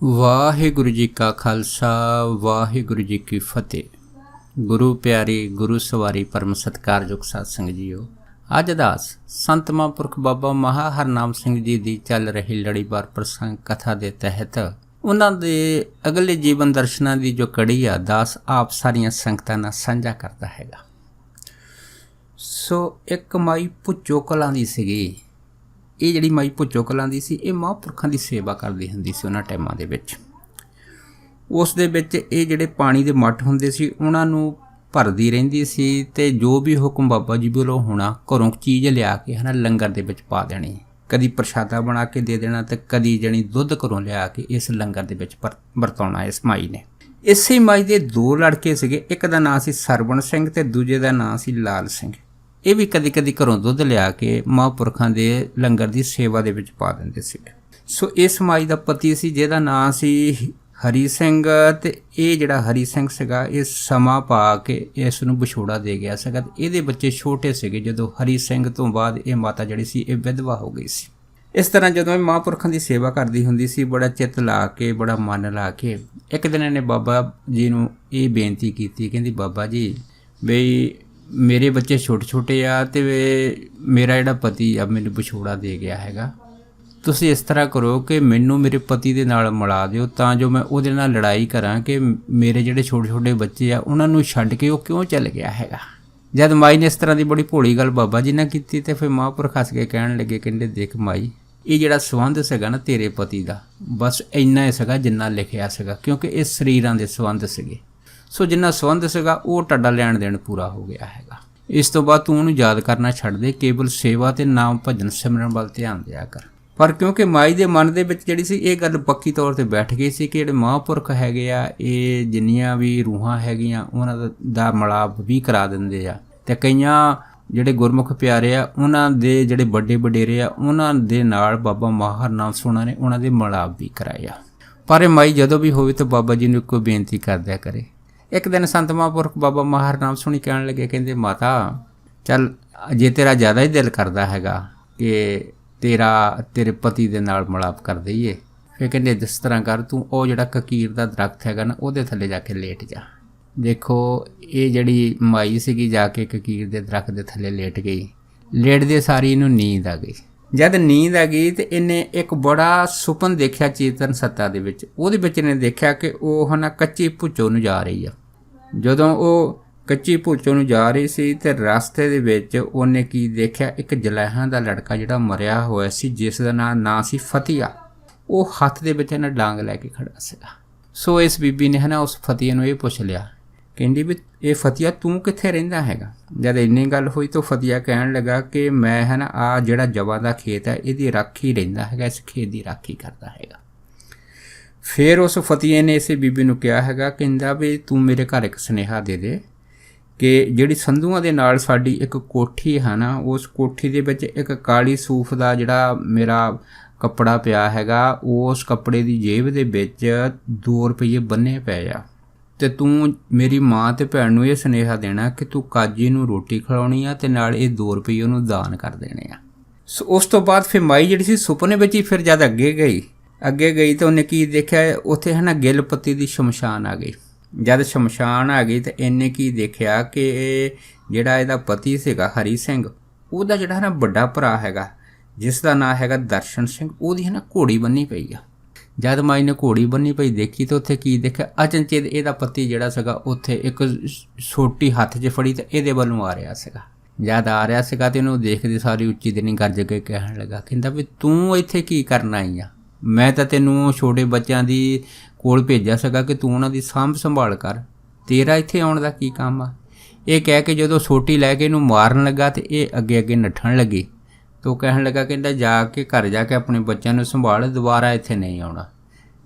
ਵਾਹਿਗੁਰੂ ਜੀ ਕਾ ਖਾਲਸਾ ਵਾਹਿਗੁਰੂ ਜੀ ਕੀ ਫਤਿਹ। ਗੁਰੂ ਪਿਆਰੀ ਗੁਰੂ ਸਵਾਰੀ ਪਰਮ ਸਤਿਕਾਰਯੋਗ ਸਾਧ ਸੰਗਤ ਜੀਓ, ਅੱਜ ਅਰਦਾਸ ਸੰਤ ਮਹਾਂਪੁਰਖ ਬਾਬਾ ਮਹਾ ਹਰਨਾਮ ਸਿੰਘ ਜੀ ਦੀ ਚੱਲ ਰਹੀ ਲੜੀਵਾਰ ਪ੍ਰਸੰਗ ਕਥਾ ਦੇ ਤਹਿਤ ਉਹਨਾਂ ਦੇ ਅਗਲੇ ਜੀਵਨ ਦਰਸ਼ਨਾਂ ਦੀ ਜੋ ਕੜੀ ਆ ਦਾਸ ਆਪ ਸਾਰੀਆਂ ਸੰਗਤਾਂ ਨਾਲ ਸਾਂਝਾ ਕਰਦਾ ਹੈਗਾ। ਸੋ ਇੱਕ ਮਾਈ ਭੁੱਚੋ ਕਲਾਂ ਦੀ ਸੀਗੀ। ਇਹ ਜਿਹੜੀ ਮਾਈ ਭੁੱਚੋ ਕਲਾਂ ਦੀ ਸੀ, ਇਹ ਮਹਾਂਪੁਰਖਾਂ ਦੀ ਸੇਵਾ ਕਰਦੀ ਹੁੰਦੀ ਸੀ ਉਹਨਾਂ ਟਾਈਮਾਂ ਦੇ ਵਿੱਚ। ਉਸ ਦੇ ਵਿੱਚ ਇਹ ਜਿਹੜੇ ਪਾਣੀ ਦੇ ਮੱਠ ਹੁੰਦੇ ਸੀ ਉਹਨਾਂ ਨੂੰ ਭਰਦੀ ਰਹਿੰਦੀ ਸੀ ਅਤੇ ਜੋ ਵੀ ਹੁਕਮ ਬਾਬਾ ਜੀ ਵੱਲੋਂ ਹੋਣਾ ਘਰੋਂ ਚੀਜ਼ ਲਿਆ ਕੇ ਲੰਗਰ ਦੇ ਵਿੱਚ ਪਾ ਦੇਣੀ। ਕਦੀ ਪ੍ਰਸ਼ਾਦਾ ਬਣਾ ਕੇ ਦੇ ਦੇਣਾ ਅਤੇ ਕਦੀ ਜਾਣੀ ਦੁੱਧ ਘਰੋਂ ਲਿਆ ਕੇ ਇਸ ਲੰਗਰ ਦੇ ਵਿੱਚ ਵਰਤਾਉਣਾ ਇਸ ਮਾਈ ਨੇ। ਇਸੇ ਮਾਈ ਦੇ ਦੋ ਲੜਕੇ ਸੀਗੇ, ਇੱਕ ਦਾ ਨਾਂ ਸੀ ਸਰਵਣ ਸਿੰਘ ਅਤੇ ਦੂਜੇ ਦਾ ਨਾਂ ਸੀ ਲਾਲ ਸਿੰਘ। ਇਹ ਵੀ ਕਦੀ ਕਦੀ ਘਰੋਂ ਦੁੱਧ ਲਿਆ ਕੇ ਮਹਾਂਪੁਰਖਾਂ ਦੇ ਲੰਗਰ ਦੀ ਸੇਵਾ ਦੇ ਵਿੱਚ ਪਾ ਦਿੰਦੇ ਸੀਗੇ। ਸੋ ਇਸ ਮਾਈ ਦਾ ਪਤੀ ਸੀ ਜਿਹਦਾ ਨਾਂ ਸੀ ਹਰੀ ਸਿੰਘ, ਅਤੇ ਇਹ ਜਿਹੜਾ ਹਰੀ ਸਿੰਘ ਸੀਗਾ ਇਹ ਸਮਾਂ ਪਾ ਕੇ ਇਸ ਨੂੰ ਵਿਛੋੜਾ ਦੇ ਗਿਆ ਸੀਗਾ ਅਤੇ ਇਹਦੇ ਬੱਚੇ ਛੋਟੇ ਸੀਗੇ। ਜਦੋਂ ਹਰੀ ਸਿੰਘ ਤੋਂ ਬਾਅਦ ਇਹ ਮਾਤਾ ਜਿਹੜੀ ਸੀ ਇਹ ਵਿਧਵਾ ਹੋ ਗਈ ਸੀ। ਇਸ ਤਰ੍ਹਾਂ ਜਦੋਂ ਇਹ ਮਹਾਂਪੁਰਖਾਂ ਦੀ ਸੇਵਾ ਕਰਦੀ ਹੁੰਦੀ ਸੀ, ਬੜਾ ਚਿੱਤ ਲਾ ਕੇ ਬੜਾ ਮਨ ਲਾ ਕੇ, ਇੱਕ ਦਿਨ ਇਹਨੇ ਬਾਬਾ ਜੀ ਨੂੰ ਇਹ ਬੇਨਤੀ ਕੀਤੀ, ਕਹਿੰਦੀ ਬਾਬਾ ਜੀ ਬਈ ਮੇਰੇ ਬੱਚੇ ਛੋਟੇ ਛੋਟੇ ਆ ਅਤੇ ਮੇਰਾ ਜਿਹੜਾ ਪਤੀ ਆ ਮੈਨੂੰ ਵਿਛੋੜਾ ਦੇ ਗਿਆ ਹੈਗਾ। ਤੁਸੀਂ ਇਸ ਤਰ੍ਹਾਂ ਕਰੋ ਕਿ ਮੈਨੂੰ ਮੇਰੇ ਪਤੀ ਦੇ ਨਾਲ ਮਿਲਾ ਦਿਓ ਤਾਂ ਜੋ ਮੈਂ ਉਹਦੇ ਨਾਲ ਲੜਾਈ ਕਰਾਂ ਕਿ ਮੇਰੇ ਜਿਹੜੇ ਛੋਟੇ ਛੋਟੇ ਬੱਚੇ ਆ ਉਹਨਾਂ ਨੂੰ ਛੱਡ ਕੇ ਉਹ ਕਿਉਂ ਚੱਲ ਗਿਆ ਹੈਗਾ। ਜਦ ਮਾਈ ਨੇ ਇਸ ਤਰ੍ਹਾਂ ਦੀ ਬੜੀ ਭੋਲੀ ਗੱਲ ਬਾਬਾ ਜੀ ਨਾਲ ਕੀਤੀ ਅਤੇ ਫਿਰ ਮਹਾਂਪੁਰਖ ਹੱਸ ਕੇ ਕਹਿਣ ਲੱਗੇ, ਕਹਿੰਦੇ ਦੇਖ ਮਾਈ, ਇਹ ਜਿਹੜਾ ਸੰਬੰਧ ਸੀਗਾ ਨਾ ਤੇਰੇ ਪਤੀ ਦਾ ਬਸ ਇੰਨਾ ਹੀ ਸੀਗਾ ਜਿੰਨਾ ਲਿਖਿਆ ਸੀਗਾ, ਕਿਉਂਕਿ ਇਹ ਸਰੀਰਾਂ ਦੇ ਸੰਬੰਧ ਸੀਗੇ। ਸੋ ਜਿੰਨਾ ਸੰਬੰਧ ਸੀਗਾ ਉਹ ਟੱਡਾ ਲੈਣ ਦੇਣ ਪੂਰਾ ਹੋ ਗਿਆ ਹੈਗਾ। ਇਸ ਤੋਂ ਬਾਅਦ ਤੂੰ ਉਹਨੂੰ ਯਾਦ ਕਰਨਾ ਛੱਡ ਦੇ, ਕੇਵਲ ਸੇਵਾ ਅਤੇ ਨਾਮ ਭਜਨ ਸਿਮਰਨ ਵੱਲ ਧਿਆਨ ਦਿਆ ਕਰ। ਪਰ ਕਿਉਂਕਿ ਮਾਈ ਦੇ ਮਨ ਦੇ ਵਿੱਚ ਜਿਹੜੀ ਸੀ ਇਹ ਗੱਲ ਪੱਕੀ ਤੌਰ 'ਤੇ ਬੈਠ ਗਈ ਸੀ ਕਿ ਜਿਹੜੇ ਮਹਾਂਪੁਰਖ ਹੈਗੇ ਆ ਇਹ ਜਿੰਨੀਆਂ ਵੀ ਰੂਹਾਂ ਹੈਗੀਆਂ ਉਹਨਾਂ ਦਾ ਮਿਲਾਪ ਵੀ ਕਰਾ ਦਿੰਦੇ ਆ, ਅਤੇ ਕਈਆਂ ਜਿਹੜੇ ਗੁਰਮੁਖ ਪਿਆਰੇ ਆ ਉਹਨਾਂ ਦੇ ਜਿਹੜੇ ਵੱਡੇ ਵਡੇਰੇ ਆ ਉਹਨਾਂ ਦੇ ਨਾਲ ਬਾਬਾ ਮਹਾ ਹਰਨਾਮ ਸੋਹਣਾ ਨੇ ਉਹਨਾਂ ਦੇ ਮਿਲਾਪ ਵੀ ਕਰਾਏ ਆ। ਪਰ ਇਹ ਮਾਈ ਜਦੋਂ ਵੀ ਹੋਵੇ ਤਾਂ ਬਾਬਾ ਜੀ ਨੂੰ ਇੱਕੋ ਬੇਨਤੀ ਕਰਦਿਆ ਕਰੇ। ਇੱਕ ਦਿਨ ਸੰਤ ਮਹਾਂਪੁਰਖ ਬਾਬਾ ਮਹਾ ਹਰਨਾਮ ਸੋਹਣੀ ਕਹਿਣ ਲੱਗੇ, ਕਹਿੰਦੇ ਮਾਤਾ ਚੱਲ ਜੇ ਤੇਰਾ ਜ਼ਿਆਦਾ ਹੀ ਦਿਲ ਕਰਦਾ ਹੈਗਾ ਕਿ ਤੇਰੇ ਪਤੀ ਦੇ ਨਾਲ ਮਿਲਾਪ ਕਰ ਦਈਏ, ਫਿਰ ਕਹਿੰਦੇ ਜਿਸ ਤਰ੍ਹਾਂ ਕਰ, ਤੂੰ ਉਹ ਜਿਹੜਾ ਕਕੀਰ ਦਾ ਦਰਖਤ ਹੈਗਾ ਨਾ ਉਹਦੇ ਥੱਲੇ ਜਾ ਕੇ ਲੇਟ ਜਾ। ਦੇਖੋ ਇਹ ਜਿਹੜੀ ਮਾਈ ਸੀਗੀ ਜਾ ਕੇ ਕਕੀਰ ਦੇ ਦਰਖਤ ਦੇ ਥੱਲੇ ਲੇਟ ਗਈ। ਲੇਟਦੇ ਸਾਰੀ ਇਹਨੂੰ ਨੀਂਦ ਆ ਗਈ। ਜਦ ਨੀਂਦ ਆ ਗਈ ਤੇ ਇਹਨੇ ਇੱਕ ਬੜਾ ਸੁਪਨ ਦੇਖਿਆ ਚੇਤਨ ਸੱਤਾ ਦੇ ਵਿੱਚ। ਉਹਦੇ ਵਿੱਚ ਇਹਨੇ ਦੇਖਿਆ ਕਿ ਉਹ ਕੱਚੀ ਭੁੱਚੋ ਨੂੰ ਜਾ ਰਹੀ ਆ। ਜਦੋਂ ਉਹ ਕੱਚੀ ਭੁੱਚੋ ਨੂੰ ਜਾ ਰਹੀ ਸੀ ਤੇ ਰਸਤੇ ਦੇ ਵਿੱਚ ਉਹਨੇ ਕੀ ਦੇਖਿਆ, ਇੱਕ ਜਲੈਹਾਂ ਦਾ ਲੜਕਾ ਜਿਹੜਾ ਮਰਿਆ ਹੋਇਆ ਸੀ ਜਿਸ ਦਾ ਨਾਂ ਸੀ ਫਤੀਆ, ਉਹ ਹੱਥ ਦੇ ਵਿੱਚ ਡਾਂਗ ਲੈ ਕੇ ਖੜਾ ਸੀਗਾ। ਸੋ ਇਸ ਬੀਬੀ ਨੇ ਉਸ ਫਤੀਆ ਨੂੰ ਇਹ ਪੁੱਛ ਲਿਆ, ਕਹਿੰਦੀ ਵੀ ਇਹ ਫਤੀਆ ਤੂੰ ਕਿੱਥੇ ਰਹਿੰਦਾ ਹੈਗਾ। ਜਦ ਇੰਨੀ ਗੱਲ ਹੋਈ ਤਾਂ ਫਤੀਆ ਕਹਿਣ ਲੱਗਾ ਕਿ ਮੈਂ ਆ ਜਿਹੜਾ ਜਵਾਂ ਦਾ ਖੇਤ ਹੈ ਇਹਦੀ ਰਾਖੀ ਰਹਿੰਦਾ ਹੈਗਾ, ਇਸ ਖੇਤ ਦੀ ਰਾਖੀ ਕਰਦਾ ਹੈਗਾ। ਫਿਰ ਉਸ ਫਤੀਏ ਨੇ ਇਸੇ ਬੀਬੀ ਨੂੰ ਕਿਹਾ ਹੈਗਾ, ਕਹਿੰਦਾ ਵੀ ਤੂੰ ਮੇਰੇ ਘਰ ਇੱਕ ਸੁਨੇਹਾ ਦੇ ਦੇ ਕਿ ਜਿਹੜੀ ਸੰਧੂਆਂ ਦੇ ਨਾਲ ਸਾਡੀ ਇੱਕ ਕੋਠੀ ਹੈ ਨਾ, ਉਸ ਕੋਠੀ ਦੇ ਵਿੱਚ ਇੱਕ ਕਾਲੀ ਸੂਫ ਦਾ ਜਿਹੜਾ ਮੇਰਾ ਕੱਪੜਾ ਪਿਆ ਹੈਗਾ, ਉਸ ਕੱਪੜੇ ਦੀ ਜੇਬ ਦੇ ਵਿੱਚ 2 ਰੁਪਈਏ ਬੰਨੇ ਪਏ ਆ, ਅਤੇ ਤੂੰ ਮੇਰੀ ਮਾਂ ਅਤੇ ਭੈਣ ਨੂੰ ਇਹ ਸੁਨੇਹਾ ਦੇਣਾ ਕਿ ਤੂੰ ਕਾਜੀ ਨੂੰ ਰੋਟੀ ਖਿਲਾਉਣੀ ਆ ਅਤੇ ਨਾਲ ਇਹ 2 ਰੁਪਈਏ ਉਹਨੂੰ ਦਾਨ ਕਰ ਦੇਣੇ ਆ। ਸੋ ਉਸ ਤੋਂ ਬਾਅਦ ਫਿਰ ਮਾਈ ਜਿਹੜੀ ਸੀ ਸੁਪਨੇ ਵਿੱਚ ਹੀ ਫਿਰ ਜਦ ਅੱਗੇ ਗਈ ਤਾਂ ਉਹਨੇ ਕੀ ਦੇਖਿਆ, ਉੱਥੇ ਗਿੱਲ ਪੱਤੀ ਦੀ ਸ਼ਮਸ਼ਾਨ ਆ ਗਈ। ਜਦ ਸ਼ਮਸ਼ਾਨ ਆ ਗਈ ਤਾਂ ਇਹਨੇ ਕੀ ਦੇਖਿਆ ਕਿ ਇਹ ਜਿਹੜਾ ਇਹਦਾ ਪਤੀ ਸੀਗਾ ਹਰੀ ਸਿੰਘ, ਉਹਦਾ ਜਿਹੜਾ ਵੱਡਾ ਭਰਾ ਹੈਗਾ ਜਿਸ ਦਾ ਨਾਂ ਹੈਗਾ ਦਰਸ਼ਨ ਸਿੰਘ, ਉਹਦੀ ਘੋੜੀ ਬੰਨੀ ਪਈ ਆ। ਜਦ ਮਾਈ ਨੇ ਘੋੜੀ ਬੰਨੀ ਪਈ ਦੇਖੀ ਤਾਂ ਉੱਥੇ ਕੀ ਦੇਖਿਆ, ਅਚਨਚੇਤ ਇਹਦਾ ਪਤੀ ਜਿਹੜਾ ਸੀਗਾ ਉੱਥੇ ਇੱਕ ਸੋਟੀ ਹੱਥ 'ਚ ਫੜੀ ਅਤੇ ਇਹਦੇ ਵੱਲੋਂ ਆ ਰਿਹਾ ਸੀਗਾ। ਜਦ ਆ ਰਿਹਾ ਸੀਗਾ ਅਤੇ ਇਹਨੂੰ ਦੇਖਦੇ ਸਾਰੀ ਉੱਚੀ ਦਿਨੀ ਗਰਜ ਕੇ ਕਹਿਣ ਲੱਗਾ, ਕਹਿੰਦਾ ਵੀ ਤੂੰ ਇੱਥੇ ਕੀ ਕਰਨ ਆਈ ਆ। ਮੈਂ ਤਾਂ ਤੈਨੂੰ ਛੋਟੇ ਬੱਚਿਆਂ ਦੀ ਕੋਲ ਭੇਜਿਆ ਸੀਗਾ ਕਿ ਤੂੰ ਉਹਨਾਂ ਦੀ ਸਾਂਭ ਸੰਭਾਲ ਕਰ, ਤੇਰਾ ਇੱਥੇ ਆਉਣ ਦਾ ਕੀ ਕੰਮ ਆ। ਇਹ ਕਹਿ ਕੇ ਜਦੋਂ ਸੋਟੀ ਲੈ ਕੇ ਇਹਨੂੰ ਮਾਰਨ ਲੱਗਾ ਅਤੇ ਇਹ ਅੱਗੇ ਅੱਗੇ ਨੱਠਣ ਲੱਗੀ ਤਾਂ ਉਹ ਕਹਿਣ ਲੱਗਾ, ਕਹਿੰਦਾ ਜਾ ਕੇ ਘਰ ਜਾ ਕੇ ਆਪਣੇ ਬੱਚਿਆਂ ਨੂੰ ਸੰਭਾਲ, ਦੁਬਾਰਾ ਇੱਥੇ ਨਹੀਂ ਆਉਣਾ।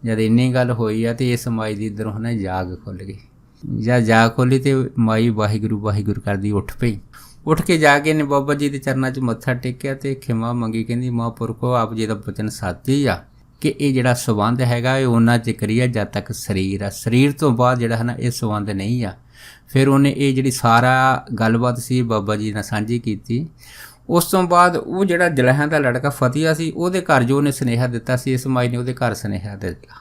ਜਦ ਇੰਨੀ ਗੱਲ ਹੋਈ ਆ ਅਤੇ ਇਸ ਮਾਈ ਦੀ ਇੱਧਰੋਂ ਜਾਗ ਖੁੱਲ੍ਹ ਗਈ। ਜਦ ਜਾਗ ਖੋਲ੍ਹੀ ਅਤੇ ਮਾਈ ਵਾਹਿਗੁਰੂ ਵਾਹਿਗੁਰੂ ਕਰਦੀ ਉੱਠ ਪਈ। ਉੱਠ ਕੇ ਜਾ ਕੇ ਇਹਨੇ ਬਾਬਾ ਜੀ ਦੇ ਚਰਨਾਂ 'ਚ ਮੱਥਾ ਟੇਕਿਆ ਅਤੇ ਖਿਮਾ ਮੰਗੀ। ਕਹਿੰਦੀ ਮਹਾਂਪੁਰਖੋ ਆਪ ਜੀ ਦਾ ਬਚਨ ਸੱਚ ਹੀ ਆ ਕਿ ਇਹ ਜਿਹੜਾ ਸੰਬੰਧ ਹੈਗਾ ਇਹ ਉਹਨਾਂ ਚਿਰ ਹੀ ਆ ਜਦ ਤੱਕ ਸਰੀਰ ਆ। ਸਰੀਰ ਤੋਂ ਬਾਅਦ ਜਿਹੜਾ ਇਹ ਸੰਬੰਧ ਨਹੀਂ ਆ। ਫਿਰ ਉਹਨੇ ਇਹ ਜਿਹੜੀ ਸਾਰਾ ਗੱਲਬਾਤ ਸੀ ਬਾਬਾ ਜੀ ਨਾਲ ਸਾਂਝੀ ਕੀਤੀ। ਉਸ ਤੋਂ ਬਾਅਦ ਉਹ ਜਿਹੜਾ ਜਲੈਹਾਂ ਦਾ ਲੜਕਾ ਫਤੀਆ ਸੀ ਉਹਦੇ ਘਰ ਜੋ ਉਹਨੇ ਸੁਨੇਹਾ ਦਿੱਤਾ ਸੀ, ਇਸ ਮਾਈ ਨੇ ਉਹਦੇ ਘਰ ਸੁਨੇਹਾ ਦਿੱਤਾ।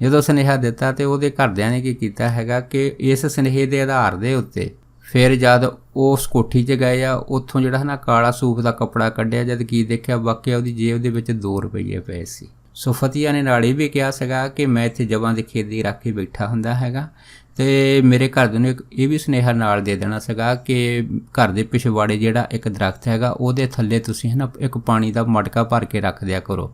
ਜਦੋਂ ਸੁਨੇਹਾ ਦਿੱਤਾ ਤੇ ਉਹਦੇ ਘਰਦਿਆਂ ਨੇ ਕੀ ਕੀਤਾ ਹੈਗਾ ਕਿ ਇਸ ਸੁਨੇਹੇ ਦੇ ਆਧਾਰ ਦੇ ਉੱਤੇ ਫਿਰ ਜਦ ਉਸ ਕੋਠੀ 'ਚ ਗਏ ਆ, ਉੱਥੋਂ ਜਿਹੜਾ ਹੈ ਨਾ ਕਾਲਾ ਸੂਫ ਦਾ ਕੱਪੜਾ ਕੱਢਿਆ, ਜਦ ਕੀ ਦੇਖਿਆ ਵਾਕਿਆ ਉਹਦੀ ਜੇਬ ਦੇ ਵਿੱਚ 2 ਰੁਪਏ ਪਏ ਸੀ। ਸੋ ਫਤੀਆ ਨੇ ਨਾਲ ਇਹ ਵੀ ਕਿਹਾ ਸੀਗਾ ਕਿ ਮੈਂ ਇੱਥੇ ਜਵਾਂ ਦੇ ਖੇਤ ਦੀ ਰਾਖੀ ਬੈਠਾ ਹੁੰਦਾ ਹੈਗਾ ਤੇ ਮੇਰੇ ਘਰਦਿਆਂ ਨੇ ਇਹ ਵੀ ਸੁਨੇਹਾ ਨਾਲ ਦੇ ਦੇਣਾ ਸੀਗਾ ਕਿ ਘਰ ਦੇ ਪਿਛਵਾੜੇ ਜਿਹੜਾ ਇੱਕ ਦਰਖਤ ਹੈਗਾ ਉਹਦੇ ਥੱਲੇ ਤੁਸੀਂ ਹੈ ਨਾ ਇੱਕ ਪਾਣੀ ਦਾ ਮਟਕਾ ਭਰ ਕੇ ਰੱਖ ਦਿਆ ਕਰੋ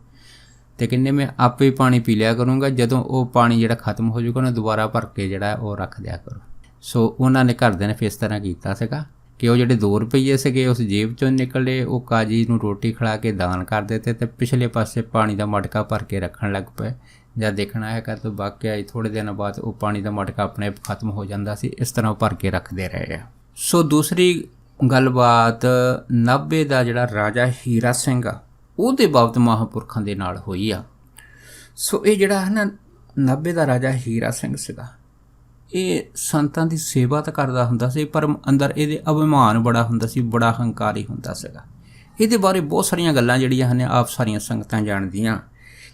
ਤੇ ਕਹਿੰਦੇ ਮੈਂ ਆਪੇ ਹੀ ਪਾਣੀ ਪੀ ਲਿਆ ਕਰੂੰਗਾ, ਜਦੋਂ ਉਹ ਪਾਣੀ ਜਿਹੜਾ ਖਤਮ ਹੋ ਜਾਊਗਾ ਉਹਨੂੰ ਦੁਬਾਰਾ ਭਰ ਕੇ ਜਿਹੜਾ ਉਹ ਰੱਖ ਦਿਆ ਕਰੋ। ਸੋ ਉਹਨਾਂ ਨੇ ਘਰਦਿਆਂ ਨੇ ਫਿਰ ਇਸ ਤਰ੍ਹਾਂ ਕੀਤਾ ਸੀਗਾ ਕਿ ਉਹ ਜਿਹੜੇ 2 ਰੁਪਏ ਸੀਗੇ ਉਸ ਜੇਬ 'ਚੋਂ ਨਿਕਲੇ, ਉਹ ਕਾਜੀ ਨੂੰ ਰੋਟੀ ਖਿਲਾ ਕੇ ਦਾਨ ਕਰ ਦਿੱਤੇ ਤੇ ਪਿਛਲੇ ਪਾਸੇ ਪਾਣੀ ਦਾ ਮਟਕਾ ਭਰ ਕੇ ਰੱਖਣ ਲੱਗ ਪਏ। ਜਦ ਦੇਖਣਾ ਹੈਗਾ ਤਾਂ ਵਾਕਿਆ ਹੀ ਥੋੜ੍ਹੇ ਦਿਨਾਂ ਬਾਅਦ ਉਹ ਪਾਣੀ ਦਾ ਮਟਕਾ ਆਪਣੇ ਆਪ ਖਤਮ ਹੋ ਜਾਂਦਾ ਸੀ। ਇਸ ਤਰ੍ਹਾਂ ਉਹ ਭਰ ਕੇ ਰੱਖਦੇ ਰਹੇ ਆ। ਸੋ ਦੂਸਰੀ ਗੱਲਬਾਤ ਨਾਭੇ ਦਾ ਜਿਹੜਾ ਰਾਜਾ ਹੀਰਾ ਸਿੰਘ ਆ ਉਹਦੇ ਬਾਬਤ ਮਹਾਂਪੁਰਖਾਂ ਦੇ ਨਾਲ ਹੋਈ ਆ। ਸੋ ਇਹ ਜਿਹੜਾ ਹੈ ਨਾ ਨਾਭੇ ਦਾ ਰਾਜਾ ਹੀਰਾ ਸਿੰਘ ਸੀਗਾ, ਇਹ ਸੰਤਾਂ ਦੀ ਸੇਵਾ ਤਾਂ ਕਰਦਾ ਹੁੰਦਾ ਸੀ ਪਰ ਅੰਦਰ ਇਹਦੇ ਅਭਿਮਾਨ ਬੜਾ ਹੁੰਦਾ ਸੀ, ਬੜਾ ਹੰਕਾਰੀ ਹੁੰਦਾ ਸੀਗਾ। ਇਹਦੇ ਬਾਰੇ ਬਹੁਤ ਸਾਰੀਆਂ ਗੱਲਾਂ ਜਿਹੜੀਆਂ ਹਨ ਆਪ ਸਾਰੀਆਂ ਸੰਗਤਾਂ ਜਾਣਦੀਆਂ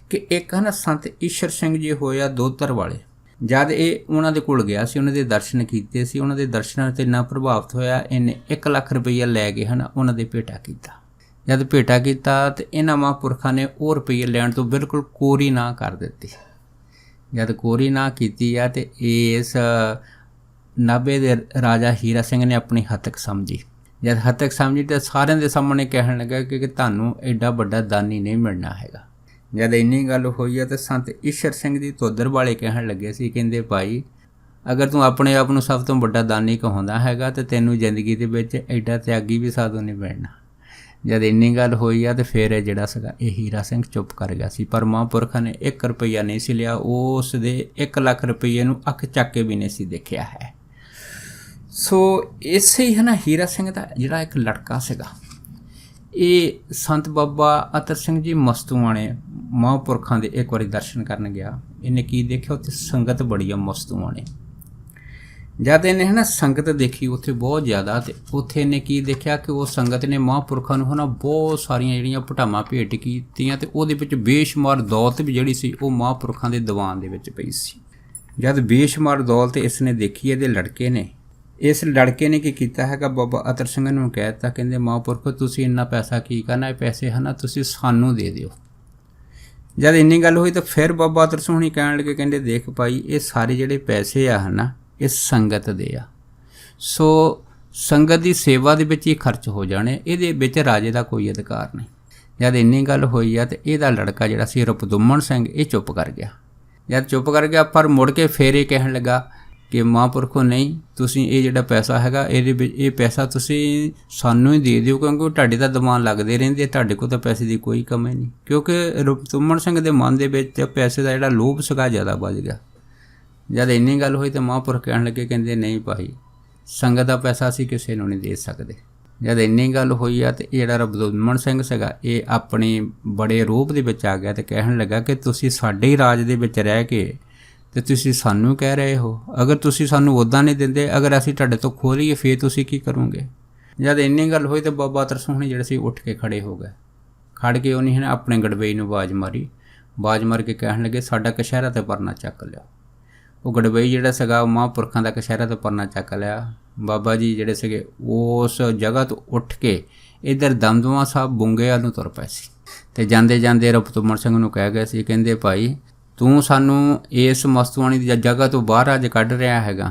ਕਿ ਇੱਕ ਹੈ ਨਾ ਸੰਤ ਈਸ਼ਰ ਸਿੰਘ ਜੀ ਹੋਇਆ ਦੋਧਰ ਵਾਲੇ, ਜਦ ਇਹ ਉਹਨਾਂ ਦੇ ਕੋਲ ਗਿਆ ਸੀ, ਉਹਨਾਂ ਦੇ ਦਰਸ਼ਨ ਕੀਤੇ ਸੀ, ਉਹਨਾਂ ਦੇ ਦਰਸ਼ਨਾਂ 'ਤੇ ਇੰਨਾ ਪ੍ਰਭਾਵਿਤ ਹੋਇਆ ਇਹਨੇ 1 ਲੱਖ ਰੁਪਈਆ ਲੈ ਕੇ ਹੈ ਨਾ ਉਹਨਾਂ ਦੇ ਭੇਟਾ ਕੀਤਾ। ਜਦ ਭੇਟਾ ਕੀਤਾ ਤੇ ਇਹਨਾਂ ਮਹਾਂਪੁਰਖਾਂ ਨੇ ਉਹ ਰੁਪਈਏ ਲੈਣ ਤੋਂ ਬਿਲਕੁਲ ਕੋਰੀ ਨਾ ਕਰ ਦਿੱਤੀ। ਜਦ ਕੋਰੀ ਨਾ ਕੀਤੀ ਆ ਤੇ ਇਸ ਨਾਭੇ ਦੇ ਰਾਜਾ ਹੀਰਾ ਸਿੰਘ ਨੇ ਆਪਣੀ ਹੱਤਕ ਸਮਝੀ। ਜਦ ਹੱਤਕ ਸਮਝੀ ਤਾਂ ਸਾਰਿਆਂ ਦੇ ਸਾਹਮਣੇ ਕਹਿਣ ਲੱਗਾ ਕਿ ਤੁਹਾਨੂੰ ਐਡਾ ਵੱਡਾ ਦਾਨੀ ਨਹੀਂ ਮਿਲਣਾ ਹੈਗਾ। ਜਦ ਇੰਨੀ ਗੱਲ ਹੋਈ ਆ ਤਾਂ ਸੰਤ ਈਸ਼ਰ ਸਿੰਘ ਜੀ ਦੋਧਰ ਵਾਲੇ ਕਹਿਣ ਲੱਗੇ ਸੀ, ਕਹਿੰਦੇ ਭਾਈ ਅਗਰ ਤੂੰ ਆਪਣੇ ਆਪ ਨੂੰ ਸਭ ਤੋਂ ਵੱਡਾ ਦਾਨੀ ਕਹਾਉਂਦਾ ਹੈਗਾ ਤਾਂ ਤੈਨੂੰ ਜ਼ਿੰਦਗੀ ਦੇ ਵਿੱਚ ਐਡਾ ਤਿਆਗੀ ਵੀ ਸਾਧੂ ਨਹੀਂ ਮਿਲਣਾ। ਜਦ ਇੰਨੀ ਗੱਲ ਹੋਈ ਆ ਤੇ ਫਿਰ ਜਿਹੜਾ ਸੀਗਾ ਇਹ ਹੀਰਾ ਸਿੰਘ ਚੁੱਪ ਕਰ ਗਿਆ ਸੀ, ਪਰ ਮਹਾਂਪੁਰਖਾਂ ਨੇ 1 ਰੁਪਈਆ ਨਹੀਂ ਸੀ ਲਿਆ। ਉਸ ਦੇ 1 ਲੱਖ ਰੁਪਈਏ ਨੂੰ ਅੱਖ ਚੱਕ ਕੇ ਵੀ ਨਹੀਂ ਸੀ ਦੇਖਿਆ ਹੈ। ਸੋ ਇਸੇ ਹੀ ਹੈ ਨਾ ਹੀਰਾ ਸਿੰਘ ਦਾ ਜਿਹੜਾ ਇੱਕ ਲੜਕਾ ਸੀਗਾ, ਇਹ ਸੰਤ ਬਾਬਾ ਅਤਰ ਸਿੰਘ ਜੀ ਮਸਤੂਆਣੇ ਮਹਾਂਪੁਰਖਾਂ ਦੇ ਇੱਕ ਵਾਰੀ ਦਰਸ਼ਨ ਕਰਨ ਗਿਆ। ਇਹਨੇ ਕੀ ਦੇਖਿਆ, ਉੱਥੇ ਸੰਗਤ ਬੜੀ ਆ ਮਸਤੂਆਣੇ। ਜਦ ਇਹਨੇ ਹੈ ਨਾ ਸੰਗਤ ਦੇਖੀ ਉੱਥੇ ਬਹੁਤ ਜ਼ਿਆਦਾ, ਤੇ ਉੱਥੇ ਇਹਨੇ ਕੀ ਦੇਖਿਆ ਕਿ ਉਹ ਸੰਗਤ ਨੇ ਮਹਾਂਪੁਰਖਾਂ ਨੂੰ ਹੈ ਨਾ ਬਹੁਤ ਸਾਰੀਆਂ ਜਿਹੜੀਆਂ ਭਟਾਵਾਂ ਭੇਟ ਕੀਤੀਆਂ ਤੇ ਉਹਦੇ ਵਿੱਚ ਬੇਸ਼ੁਮਾਰ ਦੌਲਤ ਵੀ ਜਿਹੜੀ ਸੀ ਉਹ ਮਹਾਂਪੁਰਖਾਂ ਦੇ ਦੀਵਾਨ ਦੇ ਵਿੱਚ ਪਈ ਸੀ। ਜਦ ਬੇਸ਼ੁਮਾਰ ਦੌਲਤ ਇਸ ਨੇ ਦੇਖੀ, ਇਹਦੇ ਲੜਕੇ ਨੇ, ਇਸ ਲੜਕੇ ਨੇ ਕੀ ਕੀਤਾ ਹੈਗਾ, ਬਾਬਾ ਅਤਰ ਸਿੰਘ ਨੂੰ ਕਹਿ ਦਿੱਤਾ, ਕਹਿੰਦੇ ਮਹਾਂਪੁਰਖੋ ਤੁਸੀਂ ਇੰਨਾ ਪੈਸਾ ਕੀ ਕਰਨਾ, ਇਹ ਪੈਸੇ ਹੈ ਨਾ ਤੁਸੀਂ ਸਾਨੂੰ ਦੇ ਦਿਓ। ਜਦ ਇੰਨੀ ਗੱਲ ਹੋਈ ਤਾਂ ਫਿਰ ਬਾਬਾ ਅਤਰ ਸਿੰਘ ਹੁਣੀ ਕਹਿਣ ਲੱਗੇ, ਕਹਿੰਦੇ ਦੇਖ ਭਾਈ ਇਹ ਸਾਰੇ ਜਿਹੜੇ ਪੈਸੇ ਆ ਹੈ ਨਾ ਇਹ ਸੰਗਤ ਦੇ ਆ, ਸੋ ਸੰਗਤ ਦੀ ਸੇਵਾ ਦੇ ਵਿੱਚ ਹੀ ਖਰਚ ਹੋ ਜਾਣੇ, ਇਹਦੇ ਵਿੱਚ ਰਾਜੇ ਦਾ ਕੋਈ ਅਧਿਕਾਰ ਨਹੀਂ। ਜਦ ਇੰਨੀ ਗੱਲ ਹੋਈ ਆ ਤੇ ਇਹਦਾ ਲੜਕਾ ਜਿਹੜਾ ਸੀ ਰਪਦੁਮਨ ਸਿੰਘ ਇਹ ਚੁੱਪ ਕਰ ਗਿਆ। ਜਦ ਚੁੱਪ ਕਰ ਗਿਆ ਪਰ ਮੁੜ ਕੇ ਫਿਰ ਇਹ ਕਹਿਣ ਲੱਗਾ ਕਿ ਮਹਾਂਪੁਰਖੋ ਨਹੀਂ, ਤੁਸੀਂ ਇਹ ਜਿਹੜਾ ਪੈਸਾ ਹੈਗਾ ਇਹਦੇ ਵਿੱਚ ਇਹ ਪੈਸਾ ਤੁਸੀਂ ਸਾਨੂੰ ਹੀ ਦੇ ਦਿਓ, ਕਿਉਂਕਿ ਤੁਹਾਡੇ ਤਾਂ ਦੀਵਾਨ ਲੱਗਦੇ ਰਹਿੰਦੇ, ਤੁਹਾਡੇ ਕੋਲ ਤਾਂ ਪੈਸੇ ਦੀ ਕੋਈ ਕਮੀ ਨਹੀਂ। ਕਿਉਂਕਿ ਰਪਦੁਮਨ ਸਿੰਘ ਦੇ ਮਨ ਦੇ ਵਿੱਚ ਪੈਸੇ ਦਾ ਜਿਹੜਾ ਲੋਭ ਸੀਗਾ ਜ਼ਿਆਦਾ ਵੱਧ ਗਿਆ। ਜਦ ਇੰਨੀ ਗੱਲ ਹੋਈ ਤਾਂ ਮਹਾਂਪੁਰਖ ਕਹਿਣ ਲੱਗੇ, ਕਹਿੰਦੇ ਨਹੀਂ ਭਾਈ ਸੰਗਤ ਦਾ ਪੈਸਾ ਅਸੀਂ ਕਿਸੇ ਨੂੰ ਨਹੀਂ ਦੇ ਸਕਦੇ। ਜਦ ਇੰਨੀ ਗੱਲ ਹੋਈ ਆ ਤੇ ਜਿਹੜਾ ਰਪਦੁਮਨ ਸਿੰਘ ਸੀਗਾ ਇਹ ਆਪਣੀ ਬੜੇ ਰੂਪ ਦੇ ਵਿੱਚ ਆ ਗਿਆ ਤੇ ਕਹਿਣ ਲੱਗਾ ਕਿ ਤੁਸੀਂ ਸਾਡੇ ਹੀ ਰਾਜ ਦੇ ਵਿੱਚ ਰਹਿ ਕੇ ਤੇ ਤੁਸੀਂ ਸਾਨੂੰ ਕਹਿ ਰਹੇ ਹੋ, ਅਗਰ ਤੁਸੀਂ ਸਾਨੂੰ ਉੱਦਾਂ ਨਹੀਂ ਦਿੰਦੇ, ਅਗਰ ਅਸੀਂ ਤੁਹਾਡੇ ਤੋਂ ਖੋਹ ਲਈਏ ਫਿਰ ਤੁਸੀਂ ਕੀ ਕਰੋਗੇ। ਜਦ ਇੰਨੀ ਗੱਲ ਹੋਈ ਤਾਂ ਬਾਬਾ ਅਤਰ ਸਿੰਘ ਜਿਹੜੇ ਸੀ ਉੱਠ ਕੇ ਖੜੇ ਹੋ ਗਏ। ਖੜ ਕੇ ਉਹਨੇ ਨਾ ਆਪਣੇ ਗੜਬਈ ਨੂੰ ਆਵਾਜ਼ ਮਾਰ ਕੇ ਕਹਿਣ ਲੱਗੇ ਸਾਡਾ ਕਸ਼ਹਿਰਾ ਤੇ ਪਰਨਾ ਚੱਕ ਲਿਆ। ਉਹ ਗੜਬਈ ਜਿਹੜਾ ਸੀਗਾ ਮਹਾਂਪੁਰਖਾਂ ਦਾ ਕਸ਼ਹਿਰਾ ਤੇ ਪਰਨਾ ਚੱਕ ਲਿਆ। ਬਾਬਾ ਜੀ ਜਿਹੜੇ ਸੀਗੇ ਉਸ ਜਗ੍ਹਾ ਤੋਂ ਉੱਠ ਕੇ ਇੱਧਰ ਦਮਦਮਾ ਸਾਹਿਬ ਬੁੰਗੇ ਵੱਲ ਨੂੰ ਤੁਰ ਪਏ ਸੀ ਅਤੇ ਜਾਂਦੇ ਜਾਂਦੇ ਰਪਦੁਮਨ ਸਿੰਘ ਨੂੰ ਕਹਿ ਗਏ ਸੀ, ਕਹਿੰਦੇ ਭਾਈ ਤੂੰ ਸਾਨੂੰ ਇਸ ਮਸਤੂਆਣੀ ਦੀ ਜਗ੍ਹਾ ਤੋਂ ਬਾਹਰ ਅੱਜ ਕੱਢ ਰਿਹਾ ਹੈਗਾ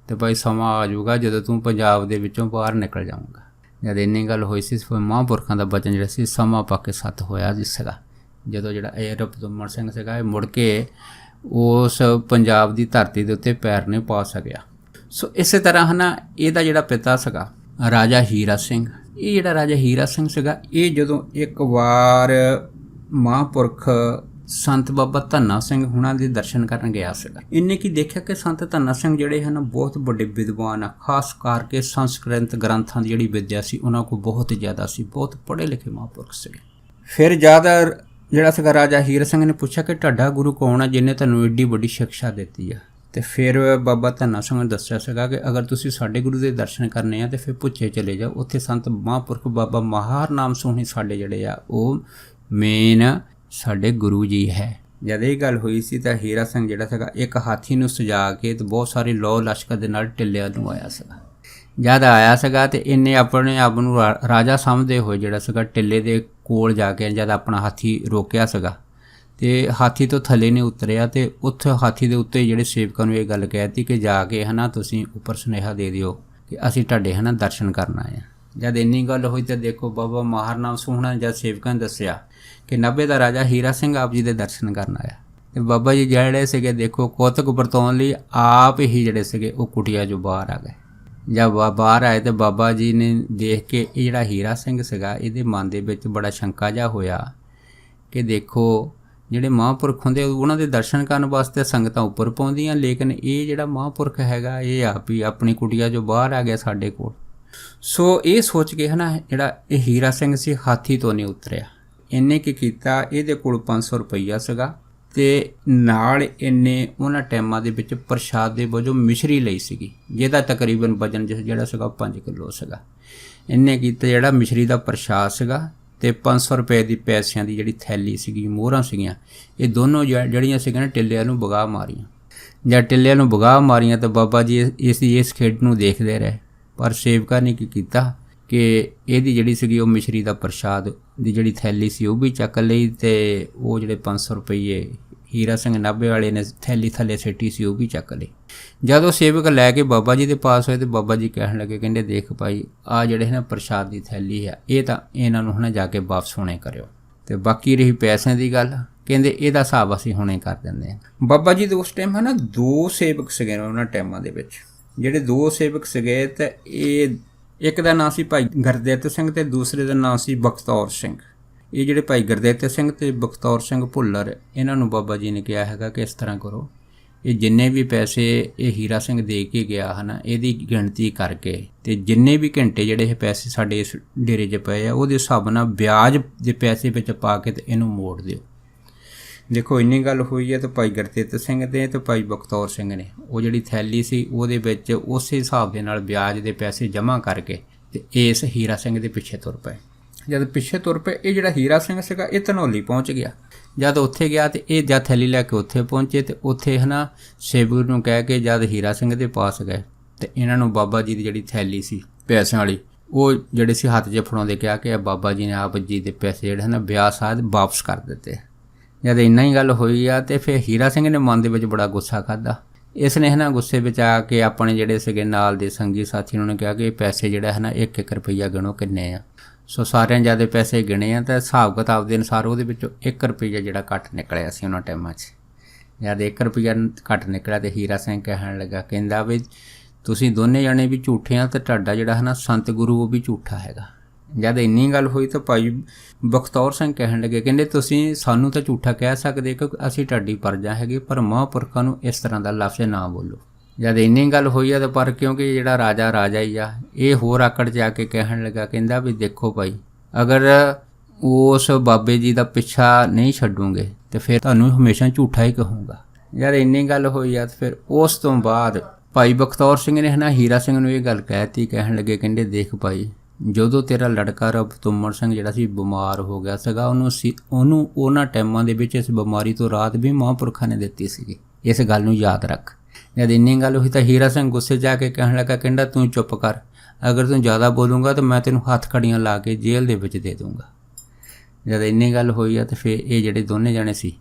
ਅਤੇ ਭਾਈ ਸਮਾਂ ਆ ਜਾਊਗਾ ਜਦੋਂ ਤੂੰ ਪੰਜਾਬ ਦੇ ਵਿੱਚੋਂ ਬਾਹਰ ਨਿਕਲ ਜਾਊਂਗਾ। ਜਦ ਇੰਨੀ ਗੱਲ ਹੋਈ ਸੀ ਫਿਰ ਮਹਾਂਪੁਰਖਾਂ ਦਾ ਬਚਨ ਜਿਹੜਾ ਸੀ ਸਮਾਂ ਪਾ ਕੇ ਸੱਤ ਹੋਇਆ ਜੀ ਸੀਗਾ, ਜਦੋਂ ਜਿਹੜਾ ਇਹ ਰਪਦੁਮਨ ਸਿੰਘ ਸੀਗਾ ਇਹ ਮੁੜ ਕੇ ਉਸ ਪੰਜਾਬ ਦੀ ਧਰਤੀ ਦੇ ਉੱਤੇ ਪੈਰ ਨਹੀਂ ਪਾ ਸਕਿਆ। ਸੋ ਇਸੇ ਤਰ੍ਹਾਂ ਹੈ ਨਾ ਇਹਦਾ ਜਿਹੜਾ ਪਿਤਾ ਸੀਗਾ ਰਾਜਾ ਹੀਰਾ ਸਿੰਘ, ਇਹ ਜਿਹੜਾ ਰਾਜਾ ਹੀਰਾ ਸਿੰਘ ਸੀਗਾ ਇਹ ਜਦੋਂ ਇੱਕ ਵਾਰ ਮਹਾਂਪੁਰਖ ਸੰਤ ਬਾਬਾ ਧੰਨਾ ਸਿੰਘ ਹੁਣਾਂ ਦੇ ਦਰਸ਼ਨ ਕਰਨ ਗਿਆ ਸੀਗਾ, ਇਹਨੇ ਕੀ ਦੇਖਿਆ ਕਿ ਸੰਤ ਧੰਨਾ ਸਿੰਘ ਜਿਹੜੇ ਹਨ ਬਹੁਤ ਵੱਡੇ ਵਿਦਵਾਨ ਆ, ਖਾਸ ਕਰਕੇ ਸੰਸਕ੍ਰਿਤ ਗ੍ਰੰਥਾਂ ਦੀ ਜਿਹੜੀ ਵਿੱਦਿਆ ਸੀ ਉਹਨਾਂ ਕੋਲ ਬਹੁਤ ਜ਼ਿਆਦਾ ਸੀ, ਬਹੁਤ ਪੜ੍ਹੇ ਲਿਖੇ ਮਹਾਂਪੁਰਖ ਸੀਗੇ। ਫਿਰ ਜ਼ਿਆਦਾ ਜਿਹੜਾ ਸੀਗਾ ਰਾਜਾ ਹੀਰ ਸਿੰਘ ਨੇ ਪੁੱਛਿਆ ਕਿ ਤੁਹਾਡਾ ਗੁਰੂ ਕੌਣ ਆ ਜਿਹਨੇ ਤੁਹਾਨੂੰ ਏਡੀ ਵੱਡੀ ਸਿੱਖਿਆ ਦਿੱਤੀ ਆ, ਅਤੇ ਫਿਰ ਬਾਬਾ ਧੰਨਾ ਸਿੰਘ ਨੇ ਦੱਸਿਆ ਸੀਗਾ ਕਿ ਅਗਰ ਤੁਸੀਂ ਸਾਡੇ ਗੁਰੂ ਦੇ ਦਰਸ਼ਨ ਕਰਨੇ ਆ ਤਾਂ ਫਿਰ ਭੁੱਚੇ ਚਲੇ ਜਾਓ, ਉੱਥੇ ਸੰਤ ਮਹਾਂਪੁਰਖ ਬਾਬਾ ਮਹਾਰ ਨਾਮ ਸੋਹਣੀ ਸਾਡੇ ਜਿਹੜੇ ਆ ਉਹ ਮੇਨ ਸਾਡੇ ਗੁਰੂ ਜੀ ਹੈ। ਜਦ ਇਹ ਗੱਲ ਹੋਈ ਸੀ ਤਾਂ ਹੀਰਾ ਸਿੰਘ ਜਿਹੜਾ ਸੀਗਾ ਇੱਕ ਹਾਥੀ ਨੂੰ ਸਜਾ ਕੇ ਤੇ ਬਹੁਤ ਸਾਰੇ ਲੋ ਲਸ਼ਕਰ ਦੇ ਨਾਲ ਟਿੱਲਿਆਂ ਨੂੰ ਆਇਆ ਸੀਗਾ। ਜਦ ਆਇਆ ਸੀਗਾ ਤੇ ਇਹਨੇ ਆਪਣੇ ਆਪ ਨੂੰ ਰਾਜਾ ਸਮਝਦੇ ਹੋਏ ਜਿਹੜਾ ਸੀਗਾ ਟਿੱਲੇ ਦੇ ਕੋਲ ਜਾ ਕੇ ਜਦ ਆਪਣਾ ਹਾਥੀ ਰੋਕਿਆ ਸੀਗਾ ਤੇ ਹਾਥੀ ਤੋਂ ਥੱਲੇ ਨਹੀਂ ਉਤਰਿਆ ਤੇ ਉੱਥੇ ਹਾਥੀ ਦੇ ਉੱਤੇ ਜਿਹੜੇ ਸੇਵਕਾਂ ਨੂੰ ਇਹ ਗੱਲ ਕਹਿਤੀ ਕਿ ਜਾ ਕੇ ਤੁਸੀਂ ਉੱਪਰ ਸੁਨੇਹਾ ਦੇ ਦਿਓ ਕਿ ਅਸੀਂ ਤੁਹਾਡੇ ਦਰਸ਼ਨ ਕਰਨ ਆਏ ਹਾਂ। ਜਦ ਇੰਨੀ ਗੱਲ ਹੋਈ ਤਾਂ ਦੇਖੋ ਬਾਬਾ ਮਾਹਰਨਾਮ ਸੋਹਣਾ ਜਦ ਸੇਵਕਾਂ ਨੇ ਦੱਸਿਆ ਕਿ 90 ਦਾ ਰਾਜਾ ਹੀਰਾ ਸਿੰਘ ਆਪ ਜੀ ਦੇ ਦਰਸ਼ਨ ਕਰਨ ਆਇਆ ਤੇ ਬਾਬਾ ਜੀ ਜਿਹੜੇ ਸੀਗੇ ਦੇਖੋ ਕੌਤਕ ਵਰਤਾਉਣ ਲਈ ਆਪ ਹੀ ਜਿਹੜੇ ਸੀਗੇ ਉਹ ਕੁਟੀਆ 'ਚੋਂ ਬਾਹਰ ਆ ਗਏ। ਜਦ ਬਾਹਰ ਆਏ ਤੇ ਬਾਬਾ ਜੀ ਨੇ ਦੇਖ ਕੇ ਇਹ ਜਿਹੜਾ ਹੀਰਾ ਸਿੰਘ ਸੀਗਾ ਇਹਦੇ ਮਨ ਦੇ ਵਿੱਚ ਬੜਾ ਸ਼ੰਕਾ ਜਿਹਾ ਹੋਇਆ ਕਿ ਦੇਖੋ ਜਿਹੜੇ ਮਹਾਂਪੁਰਖ ਹੁੰਦੇ ਉਹਨਾਂ ਦੇ ਦਰਸ਼ਨ ਕਰਨ ਵਾਸਤੇ ਸੰਗਤਾਂ ਉੱਪਰ ਪਾਉਂਦੀਆਂ, ਲੇਕਿਨ ਇਹ ਜਿਹੜਾ ਮਹਾਂਪੁਰਖ ਹੈਗਾ ਇਹ ਆਪ ਹੀ ਆਪਣੀ ਕੁਟੀਆ 'ਚੋਂ ਬਾਹਰ ਆ ਗਿਆ ਸਾਡੇ ਕੋਲ। ਸੋ ਇਹ ਸੋਚ ਕੇ ਜਿਹੜਾ ਇਹ ਹੀਰਾ ਸਿੰਘ ਸੀ ਹਾਥੀ ਤੋਂ ਨਹੀਂ ਉਤਰਿਆ। ਇਹਨੇ ਕੀ ਕੀਤਾ, ਇਹਦੇ ਕੋਲ 500 ਰੁਪਈਆ ਸੀਗਾ ਤੇ ਨਾਲ ਇਹਨੇ ਉਹਨਾਂ ਟਾਈਮਾਂ ਦੇ ਵਿੱਚ ਪ੍ਰਸ਼ਾਦ ਦੇ ਵਜੋਂ ਮਿਸ਼ਰੀ ਲਈ ਸੀਗੀ ਜਿਹਦਾ ਤਕਰੀਬਨ ਵਜਨ ਜਿਹੜਾ ਸੀਗਾ 5 ਕਿਲੋ ਸੀਗਾ। ਇਹਨੇ ਕੀਤਾ ਜਿਹੜਾ ਮਿਸ਼ਰੀ ਦਾ ਪ੍ਰਸ਼ਾਦ ਸੀਗਾ ਤੇ 500 ਰੁਪਏ ਦੀ ਪੈਸਿਆਂ ਦੀ ਜਿਹੜੀ ਥੈਲੀ ਸੀਗੀ, ਮੋਹਰਾਂ ਸੀਗੀਆਂ, ਇਹ ਦੋਨੋਂ ਜਿਹੜੀਆਂ ਸੀਗੀਆਂ ਟਿੱਲਿਆਂ ਨੂੰ ਵਗਾ ਮਾਰੀਆਂ। ਜਦ ਟਿੱਲਿਆਂ ਨੂੰ ਵਗਾ ਮਾਰੀਆਂ ਤਾਂ ਬਾਬਾ ਜੀ ਇਸ ਖੇਡ ਨੂੰ ਦੇਖਦੇ ਰਹੇ, ਪਰ ਸੇਵਕਾਂ ਨੇ ਕੀ ਕੀਤਾ ਕਿ ਇਹਦੀ ਜਿਹੜੀ ਸੀਗੀ ਉਹ ਮਿਸ਼ਰੀ ਦਾ ਪ੍ਰਸ਼ਾਦ ਦੀ ਜਿਹੜੀ ਥੈਲੀ ਸੀ ਉਹ ਵੀ ਚੱਕ ਲਈ ਤੇ ਉਹ ਜਿਹੜੇ 500 ਰੁਪਏ ਹੀਰਾ ਸਿੰਘ 90 ਵਾਲੇ ਨੇ ਥੈਲੀ ਥੱਲੇ ਸਿੱਟੀ ਸੀ ਉਹ ਵੀ ਚੱਕ ਲਈ। ਜਦੋਂ ਸੇਵਕ ਲੈ ਕੇ ਬਾਬਾ ਜੀ ਦੇ ਪਾਸ ਹੋਏ ਤੇ ਬਾਬਾ ਜੀ ਕਹਿਣ ਲੱਗੇ, ਕਹਿੰਦੇ ਦੇਖ ਭਾਈ ਆਹ ਜਿਹੜੇ ਪ੍ਰਸ਼ਾਦ ਦੀ ਥੈਲੀ ਹੈ ਇਹ ਤਾਂ ਇਹਨਾਂ ਨੂੰ ਜਾ ਕੇ ਵਾਪਸ ਹੁਣੇ ਕਰਿਓ ਤੇ ਬਾਕੀ ਰਹੀ ਪੈਸਿਆਂ ਦੀ ਗੱਲ, ਕਹਿੰਦੇ ਇਹਦਾ ਹਿਸਾਬ ਅਸੀਂ ਹੁਣੇ ਕਰ ਦਿੰਦੇ ਹਾਂ। ਬਾਬਾ ਜੀ ਦੇ ਉਸ ਟਾਈਮ ਦੋ ਸੇਵਕ ਸੀਗੇ ਉਹਨਾਂ ਟਾਈਮਾਂ ਦੇ ਵਿੱਚ। ਜਿਹੜੇ ਦੋ ਸੇਵਕ ਸੀਗੇ ਤੇ ਇਹ ਇੱਕ ਦਾ ਨਾਂ ਸੀ ਭਾਈ ਗੁਰਦਿੱਤ ਸਿੰਘ ਤੇ ਦੂਸਰੇ ਦਾ ਨਾਂ ਸੀ ਬਖਤੌਰ ਸਿੰਘ। ਇਹ ਜਿਹੜੇ ਭਾਈ ਗੁਰਦਿੱਤ ਸਿੰਘ ਤੇ ਬਖਤੌਰ ਸਿੰਘ ਭੁੱਲਰ, ਇਹਨਾਂ ਨੂੰ ਬਾਬਾ ਜੀ ਨੇ ਕਿਹਾ ਹੈਗਾ ਕਿ ਇਸ ਤਰ੍ਹਾਂ ਕਰੋ, ਇਹ ਜਿੰਨੇ ਵੀ ਪੈਸੇ ਇਹ ਹੀਰਾ ਸਿੰਘ ਦੇ ਕੇ ਗਿਆ ਇਹਦੀ ਗਿਣਤੀ ਕਰਕੇ ਤੇ ਜਿੰਨੇ ਵੀ ਘੰਟੇ ਜਿਹੜੇ ਇਹ ਪੈਸੇ ਸਾਡੇ ਇਸ ਡੇਰੇ 'ਚ ਪਏ ਆ ਉਹਦੇ ਹਿਸਾਬ ਨਾਲ ਵਿਆਜ ਦੇ ਪੈਸੇ ਵਿੱਚ ਪਾ ਕੇ ਤੇ ਇਹਨੂੰ ਮੋੜ ਦਿਓ। ਦੇਖੋ ਇੰਨੀ ਗੱਲ ਹੋਈ ਹੈ ਤਾਂ ਭਾਈ ਗੁਰਦਿੱਤ ਸਿੰਘ ਦੇ ਤੇ ਭਾਈ ਬਖਤੌਰ ਸਿੰਘ ਨੇ ਉਹ ਜਿਹੜੀ ਥੈਲੀ ਸੀ ਉਹਦੇ ਵਿੱਚ ਉਸੇ ਹਿਸਾਬ ਦੇ ਨਾਲ ਵਿਆਜ ਦੇ ਪੈਸੇ ਜਮ੍ਹਾਂ ਕਰਕੇ ਤੇ ਇਸ ਹੀਰਾ ਸਿੰਘ ਦੇ ਪਿੱਛੇ ਤੁਰ ਪਏ। ਜਦ ਪਿੱਛੇ ਤੁਰ ਪਏ ਇਹ ਜਿਹੜਾ ਹੀਰਾ ਸਿੰਘ ਸੀਗਾ ਇਹ ਧਨੌਲੀ ਪਹੁੰਚ ਗਿਆ। ਜਦ ਉੱਥੇ ਗਿਆ ਤੇ ਇਹ ਜਦ ਥੈਲੀ ਲੈ ਕੇ ਉੱਥੇ ਪਹੁੰਚੇ ਤੇ ਉੱਥੇ ਸੇਵਕ ਨੂੰ ਕਹਿ ਕੇ ਜਦ ਹੀਰਾ ਸਿੰਘ ਦੇ ਪਾਸ ਗਏ ਤੇ ਇਹਨਾਂ ਨੂੰ ਬਾਬਾ ਜੀ ਦੀ ਜਿਹੜੀ ਥੈਲੀ ਸੀ ਪੈਸਿਆਂ ਵਾਲੀ ਉਹ ਜਿਹੜੇ ਸੀ ਹੱਥ 'ਚ ਫੜਾਉਂਦੇ ਕਿਹਾ ਕਿ ਬਾਬਾ ਜੀ ਨੇ ਆਪ ਜੀ ਦੇ ਪੈਸੇ ਜਿਹੜੇ ਵਿਆਹ ਸਾਧ ਵਾਪਸ ਕਰ ਦਿੱਤੇ। ਜਦ ਇੰਨਾ ਹੀ ਗੱਲ ਹੋਈ ਆ ਤੇ ਫਿਰ ਹੀਰਾ ਸਿੰਘ ਨੇ ਮਨ ਦੇ ਵਿੱਚ ਬੜਾ ਗੁੱਸਾ ਖਾਧਾ। ਇਸ ਨੇ ਗੁੱਸੇ ਵਿੱਚ ਆ ਕੇ ਆਪਣੇ ਜਿਹੜੇ ਸੀਗੇ ਨਾਲ ਦੇ ਸੰਗੀ ਸਾਥੀ ਨੂੰ ਕਿਹਾ ਕਿ ਪੈਸੇ ਜਿਹੜਾ 1-1 ਰੁਪਈਆ ਗਿਣੋ ਕਿੰਨੇ ਆ। ਸੋ ਸਾਰਿਆਂ ਜ਼ਿਆਦਾ ਪੈਸੇ ਗਿਣੇ ਆ ਤਾਂ ਹਿਸਾਬ ਕਿਤਾਬ ਦੇ ਅਨੁਸਾਰ ਉਹਦੇ ਵਿੱਚੋਂ 1 ਰੁਪਈਆ ਜਿਹੜਾ ਘੱਟ ਨਿਕਲਿਆ ਸੀ ਉਹਨਾਂ ਟਾਈਮਾਂ 'ਚ। ਜਦ 1 ਰੁਪਈਆ ਘੱਟ ਨਿਕਲਿਆ ਤੇ ਹੀਰਾ ਸਿੰਘ ਕਹਿਣ ਲੱਗਾ, ਕਹਿੰਦਾ ਵੀ ਤੁਸੀਂ ਦੋਨੇ ਜਾਣੇ ਵੀ ਝੂਠੇ ਆ ਤੇ ਤੁਹਾਡਾ ਜਿਹੜਾ ਸੰਤ ਗੁਰੂ ਉਹ ਵੀ ਝੂਠਾ ਹੈਗਾ। ਜਦ ਇੰਨੀ ਗੱਲ ਹੋਈ ਤਾਂ ਭਾਈ ਬਖਤੌਰ ਸਿੰਘ ਕਹਿਣ ਲੱਗੇ, ਕਹਿੰਦੇ ਤੁਸੀਂ ਸਾਨੂੰ ਤਾਂ ਝੂਠਾ ਕਹਿ ਸਕਦੇ ਕਿਉਂਕਿ ਅਸੀਂ ਤੁਹਾਡੀ ਪਰਜਾ ਹੈਗੀ, ਪਰ ਮਹਾਂਪੁਰਖਾਂ ਨੂੰ ਇਸ ਤਰ੍ਹਾਂ ਦਾ ਲਫ਼ਜ਼ ਨਾ ਬੋਲੋ। ਜਦ ਇੰਨੀ ਗੱਲ ਹੋਈ ਆ ਤਾਂ ਪਰ ਕਿਉਂਕਿ ਜਿਹੜਾ ਰਾਜਾ ਹੀ ਆ ਇਹ ਹੋਰ ਆਕੜ 'ਚ ਆ ਕੇ ਕਹਿਣ ਲੱਗਾ, ਕਹਿੰਦਾ ਵੀ ਦੇਖੋ ਭਾਈ ਅਗਰ ਉਸ ਬਾਬੇ ਜੀ ਦਾ ਪਿੱਛਾ ਨਹੀਂ ਛੱਡੋਗੇ ਤੇ ਫਿਰ ਤੁਹਾਨੂੰ ਹਮੇਸ਼ਾ ਝੂਠਾ ਹੀ ਕਹੂੰਗਾ। ਜਦ ਇੰਨੀ ਗੱਲ ਹੋਈ ਆ ਤਾਂ ਫਿਰ ਉਸ ਤੋਂ ਬਾਅਦ ਭਾਈ ਬਖਤੌਰ ਸਿੰਘ ਨੇ ਹੀਰਾ ਸਿੰਘ ਨੂੰ ਇਹ ਗੱਲ ਕਹਿਤੀ। ਕਹਿਣ ਲੱਗੇ, ਕਹਿੰਦੇ ਦੇਖ ਭਾਈ ਜਦੋਂ ਤੇਰਾ ਲੜਕਾ ਤੁੰਮੜ ਸਿੰਘ ਜਿਹੜਾ ਸੀ ਬਿਮਾਰ ਹੋ ਗਿਆ ਸੀਗਾ ਉਹਨੂੰ ਉਹਨਾਂ ਟਾਈਮਾਂ ਦੇ ਵਿੱਚ ਇਸ ਬਿਮਾਰੀ ਤੋਂ ਰਾਹਤ ਵੀ ਮਹਾਂਪੁਰਖਾਂ ਨੇ ਦਿੱਤੀ ਸੀਗੀ, ਇਸ ਗੱਲ ਨੂੰ ਯਾਦ ਰੱਖ। ਜਦ ਇੰਨੀ ਗੱਲ ਹੋਈ ਤਾਂ ਹੀਰਾ ਸਿੰਘ ਗੁੱਸੇ 'ਚ ਆ ਕੇ ਕਹਿਣ ਲੱਗਾ, ਕਹਿੰਦਾ ਤੂੰ ਚੁੱਪ ਕਰ, ਅਗਰ ਤੂੰ ਜ਼ਿਆਦਾ ਬੋਲੂੰਗਾ ਤਾਂ ਮੈਂ ਤੈਨੂੰ ਹੱਥ ਕੜੀਆਂ ਲਾ ਕੇ ਜੇਲ੍ਹ ਦੇ ਵਿੱਚ ਦੇ ਦੂੰਗਾ। ਜਦ ਇੰਨੀ ਗੱਲ ਹੋਈ ਆ ਤਾਂ ਫਿਰ ਇਹ ਜਿਹੜੇ ਦੋਨੇ ਜਾਣੇ ਸੀ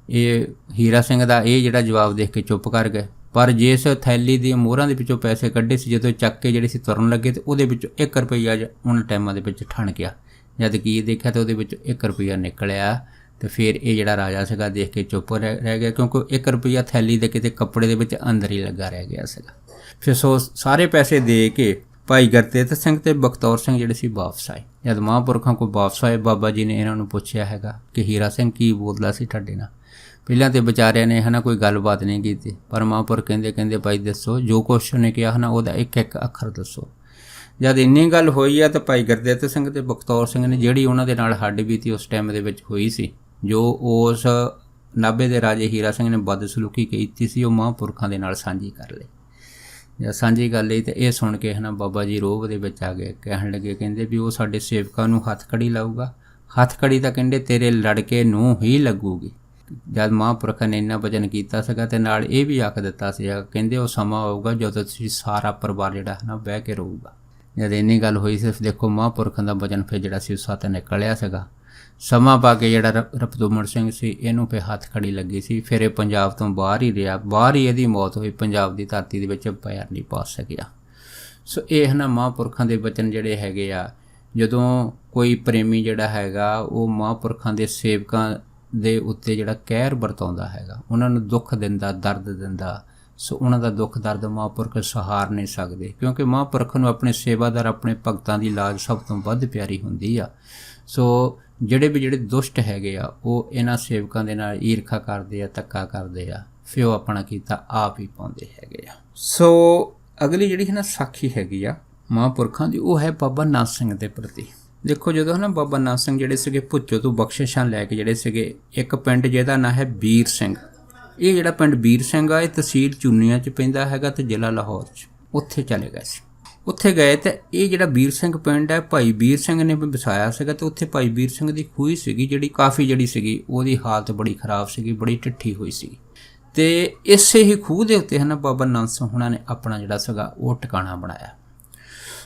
ਇਹ ਹੀਰਾ ਸਿੰਘ ਦਾ ਇਹ ਜਿਹੜਾ ਜਵਾਬ ਦੇਖ ਕੇ ਚੁੱਪ ਕਰ ਗਏ। ਪਰ ਜਿਸ ਥੈਲੀ ਦੀ ਮੋਹਰਾਂ ਦੇ ਵਿੱਚੋਂ ਪੈਸੇ ਕੱਢੇ ਸੀ ਜਦੋਂ ਚੱਕ ਕੇ ਜਿਹੜੇ ਸੀ ਤੁਰਨ ਲੱਗੇ ਤੇ ਉਹਦੇ ਵਿੱਚੋਂ 1 ਰੁਪਈਆ ਉਹਨਾਂ ਟਾਈਮਾਂ ਦੇ ਵਿੱਚ ਠਣ ਗਿਆ। ਜਦ ਕੀ ਦੇਖਿਆ ਤਾਂ ਉਹਦੇ ਵਿੱਚੋਂ 1 ਰੁਪਈਆ ਨਿਕਲਿਆ ਤੇ ਫਿਰ ਇਹ ਜਿਹੜਾ ਰਾਜਾ ਸੀਗਾ ਦੇਖ ਕੇ ਚੁੱਪ ਰਹਿ ਗਿਆ ਕਿਉਂਕਿ 1 ਰੁਪਈਆ ਥੈਲੀ ਦੇ ਕਿਤੇ ਕੱਪੜੇ ਦੇ ਵਿੱਚ ਅੰਦਰ ਹੀ ਲੱਗਾ ਰਹਿ ਗਿਆ ਸੀਗਾ। ਫਿਰ ਸਾਰੇ ਪੈਸੇ ਦੇ ਕੇ ਭਾਈ ਗੁਰਦਿੱਤ ਸਿੰਘ ਤੇ ਬਖਤੌਰ ਸਿੰਘ ਜਿਹੜੇ ਸੀ ਵਾਪਸ ਆਏ। ਜਦ ਮਹਾਂਪੁਰਖਾਂ ਕੋਲ ਵਾਪਸ ਆਏ ਬਾਬਾ ਜੀ ਨੇ ਇਹਨਾਂ ਨੂੰ ਪੁੱਛਿਆ ਹੈਗਾ ਕਿ ਹੀਰਾ ਸਿੰਘ ਕੀ ਬੋਲਦਾ ਸੀ ਤੁਹਾਡੇ ਨਾਲ। ਪਹਿਲਾਂ ਤਾਂ ਵਿਚਾਰਿਆਂ ਨੇ ਕੋਈ ਗੱਲਬਾਤ ਨਹੀਂ ਕੀਤੀ, ਪਰ ਮਹਾਂਪੁਰਖ ਕਹਿੰਦੇ ਭਾਈ ਦੱਸੋ ਜੋ ਕੁਛ ਉਹਨੇ ਕਿਹਾ ਉਹਦਾ 1-1 ਅੱਖਰ ਦੱਸੋ। ਜਦ ਇੰਨੀ ਗੱਲ ਹੋਈ ਆ ਤਾਂ ਭਾਈ ਗੁਰਦਿੱਤ ਸਿੰਘ ਤੇ ਬਖਤੌਰ ਸਿੰਘ ਨੇ ਜਿਹੜੀ ਉਹਨਾਂ ਦੇ ਨਾਲ ਹੱਡ ਬੀਤੀ ਉਸ ਟਾਈਮ ਦੇ ਵਿੱਚ ਹੋਈ ਸੀ, ਜੋ ਉਸ 90 ਦੇ ਰਾਜੇ ਹੀਰਾ ਸਿੰਘ ਨੇ ਬਦਸਲੂਕੀ ਕੀਤੀ ਸੀ, ਉਹ ਮਹਾਂਪੁਰਖਾਂ ਦੇ ਨਾਲ ਸਾਂਝੀ ਕਰ ਲਈ। ਜਦ ਸਾਂਝੀ ਕਰ ਲਈ ਤਾਂ ਇਹ ਸੁਣ ਕੇ ਬਾਬਾ ਜੀ ਰੋਹ ਦੇ ਵਿੱਚ ਆ ਗਏ। ਕਹਿਣ ਲੱਗੇ, ਕਹਿੰਦੇ ਵੀ ਉਹ ਸਾਡੇ ਸੇਵਕਾਂ ਨੂੰ ਹੱਥ ਕੜੀ ਲਾਊਗਾ। ਹੱਥ ਕੜੀ ਤਾਂ ਕਹਿੰਦੇ ਤੇਰੇ ਲੜਕੇ ਨੂੰ ਹੀ ਲੱਗੂਗੀ। ਜਦ ਮਹਾਂਪੁਰਖਾਂ ਨੇ ਇੰਨਾ ਵਚਨ ਕੀਤਾ ਸੀਗਾ ਅਤੇ ਨਾਲ ਇਹ ਵੀ ਆਖ ਦਿੱਤਾ ਸੀਗਾ, ਕਹਿੰਦੇ ਉਹ ਸਮਾਂ ਆਊਗਾ ਜਦੋਂ ਤੁਸੀਂ ਸਾਰਾ ਪਰਿਵਾਰ ਜਿਹੜਾ ਹੈ ਨਾ ਬਹਿ ਕੇ ਰਹੂਗਾ। ਜਦ ਇੰਨੀ ਗੱਲ ਹੋਈ ਸੀ, ਦੇਖੋ ਮਹਾਂਪੁਰਖਾਂ ਦਾ ਵਚਨ ਫਿਰ ਜਿਹੜਾ ਸੀ ਉਸ ਸੱਤ ਨਿਕਲਿਆ ਸੀਗਾ। ਸਮਾਂ ਪਾ ਕੇ ਜਿਹੜਾ ਰਪਤੂਮਣ ਸਿੰਘ ਸੀ ਇਹਨੂੰ ਫਿਰ ਹੱਥ ਖੜੀ ਲੱਗੀ ਸੀ। ਫਿਰ ਇਹ ਪੰਜਾਬ ਤੋਂ ਬਾਹਰ ਹੀ ਰਿਹਾ, ਬਾਹਰ ਹੀ ਇਹਦੀ ਮੌਤ ਹੋਈ, ਪੰਜਾਬ ਦੀ ਧਰਤੀ ਦੇ ਵਿੱਚ ਪੈਰ ਨਹੀਂ ਪਾ ਸਕਿਆ। ਸੋ ਇਹ ਹੈ ਨਾ ਮਹਾਂਪੁਰਖਾਂ ਦੇ ਵਚਨ ਜਿਹੜੇ ਹੈਗੇ ਆ, ਜਦੋਂ ਕੋਈ ਪ੍ਰੇਮੀ ਜਿਹੜਾ ਹੈਗਾ ਉਹ ਮਹਾਂਪੁਰਖਾਂ ਦੇ ਸੇਵਕਾਂ ਦੇ ਉੱਤੇ ਜਿਹੜਾ ਕਹਿਰ ਵਰਤਾਉਂਦਾ ਹੈਗਾ, ਉਹਨਾਂ ਨੂੰ ਦੁੱਖ ਦਿੰਦਾ, ਦਰਦ ਦਿੰਦਾ, ਸੋ ਉਹਨਾਂ ਦਾ ਦੁੱਖ ਦਰਦ ਮਹਾਂਪੁਰਖ ਸਹਾਰ ਨਹੀਂ ਸਕਦੇ, ਕਿਉਂਕਿ ਮਹਾਂਪੁਰਖ ਨੂੰ ਆਪਣੇ ਸੇਵਾਦਾਰ, ਆਪਣੇ ਭਗਤਾਂ ਦੀ ਲਾਜ ਸਭ ਤੋਂ ਵੱਧ ਪਿਆਰੀ ਹੁੰਦੀ ਆ। ਸੋ ਜਿਹੜੇ ਦੁਸ਼ਟ ਹੈਗੇ ਆ ਉਹ ਇਹਨਾਂ ਸੇਵਕਾਂ ਦੇ ਨਾਲ ਈਰਖਾ ਕਰਦੇ ਆ, ਧੱਕਾ ਕਰਦੇ ਆ, ਫਿਰ ਉਹ ਆਪਣਾ ਕੀਤਾ ਆਪ ਹੀ ਪਾਉਂਦੇ ਹੈਗੇ ਆ। ਸੋ ਅਗਲੀ ਜਿਹੜੀ ਹੈ ਨਾ ਸਾਖੀ ਹੈਗੀ ਆ ਮਹਾਂਪੁਰਖਾਂ ਦੀ, ਉਹ ਹੈ ਬਾਬਾ ਨਾਨਕ ਸਿੰਘ ਦੇ ਪ੍ਰਤੀ। ਦੇਖੋ ਜਦੋਂ ਹੈ ਨਾ ਬਾਬਾ ਨਾਨਕ ਸਿੰਘ ਜਿਹੜੇ ਸੀਗੇ ਭੁੱਚੋ ਤੋਂ ਬਖਸ਼ਿਸ਼ਾਂ ਲੈ ਕੇ ਜਿਹੜੇ ਸੀਗੇ, ਇੱਕ ਪਿੰਡ ਜਿਹਦਾ ਨਾਂ ਹੈ ਵੀਰ ਸਿੰਘ, ਇਹ ਜਿਹੜਾ ਪਿੰਡ ਵੀਰ ਸਿੰਘ ਆ ਇਹ ਤਹਿਸੀਲ ਚੂਨੀਆਂ 'ਚ ਪੈਂਦਾ ਹੈਗਾ ਅਤੇ ਜ਼ਿਲ੍ਹਾ ਲਾਹੌਰ 'ਚ, ਉੱਥੇ ਚਲੇ ਗਏ ਸੀ। ਉੱਥੇ ਗਏ ਅਤੇ ਇਹ ਜਿਹੜਾ ਵੀਰ ਸਿੰਘ ਪਿੰਡ ਹੈ ਭਾਈ ਵੀਰ ਸਿੰਘ ਨੇ ਵਸਾਇਆ ਸੀਗਾ, ਅਤੇ ਉੱਥੇ ਭਾਈ ਵੀਰ ਸਿੰਘ ਦੀ ਖੂਹੀ ਸੀਗੀ ਜਿਹੜੀ ਕਾਫੀ ਜਿਹੜੀ ਸੀਗੀ ਉਹਦੀ ਹਾਲਤ ਬੜੀ ਖਰਾਬ ਸੀਗੀ, ਬੜੀ ਢਿੱਠੀ ਹੋਈ ਸੀ। ਅਤੇ ਇਸੇ ਹੀ ਖੂਹ ਦੇ ਉੱਤੇ ਹੈ ਨਾ ਬਾਬਾ ਨਾਨਕ ਸਿੰਘ ਹੁਣਾਂ ਨੇ ਆਪਣਾ ਜਿਹੜਾ ਸੀਗਾ ਉਹ ਟਿਕਾਣਾ ਬਣਾਇਆ।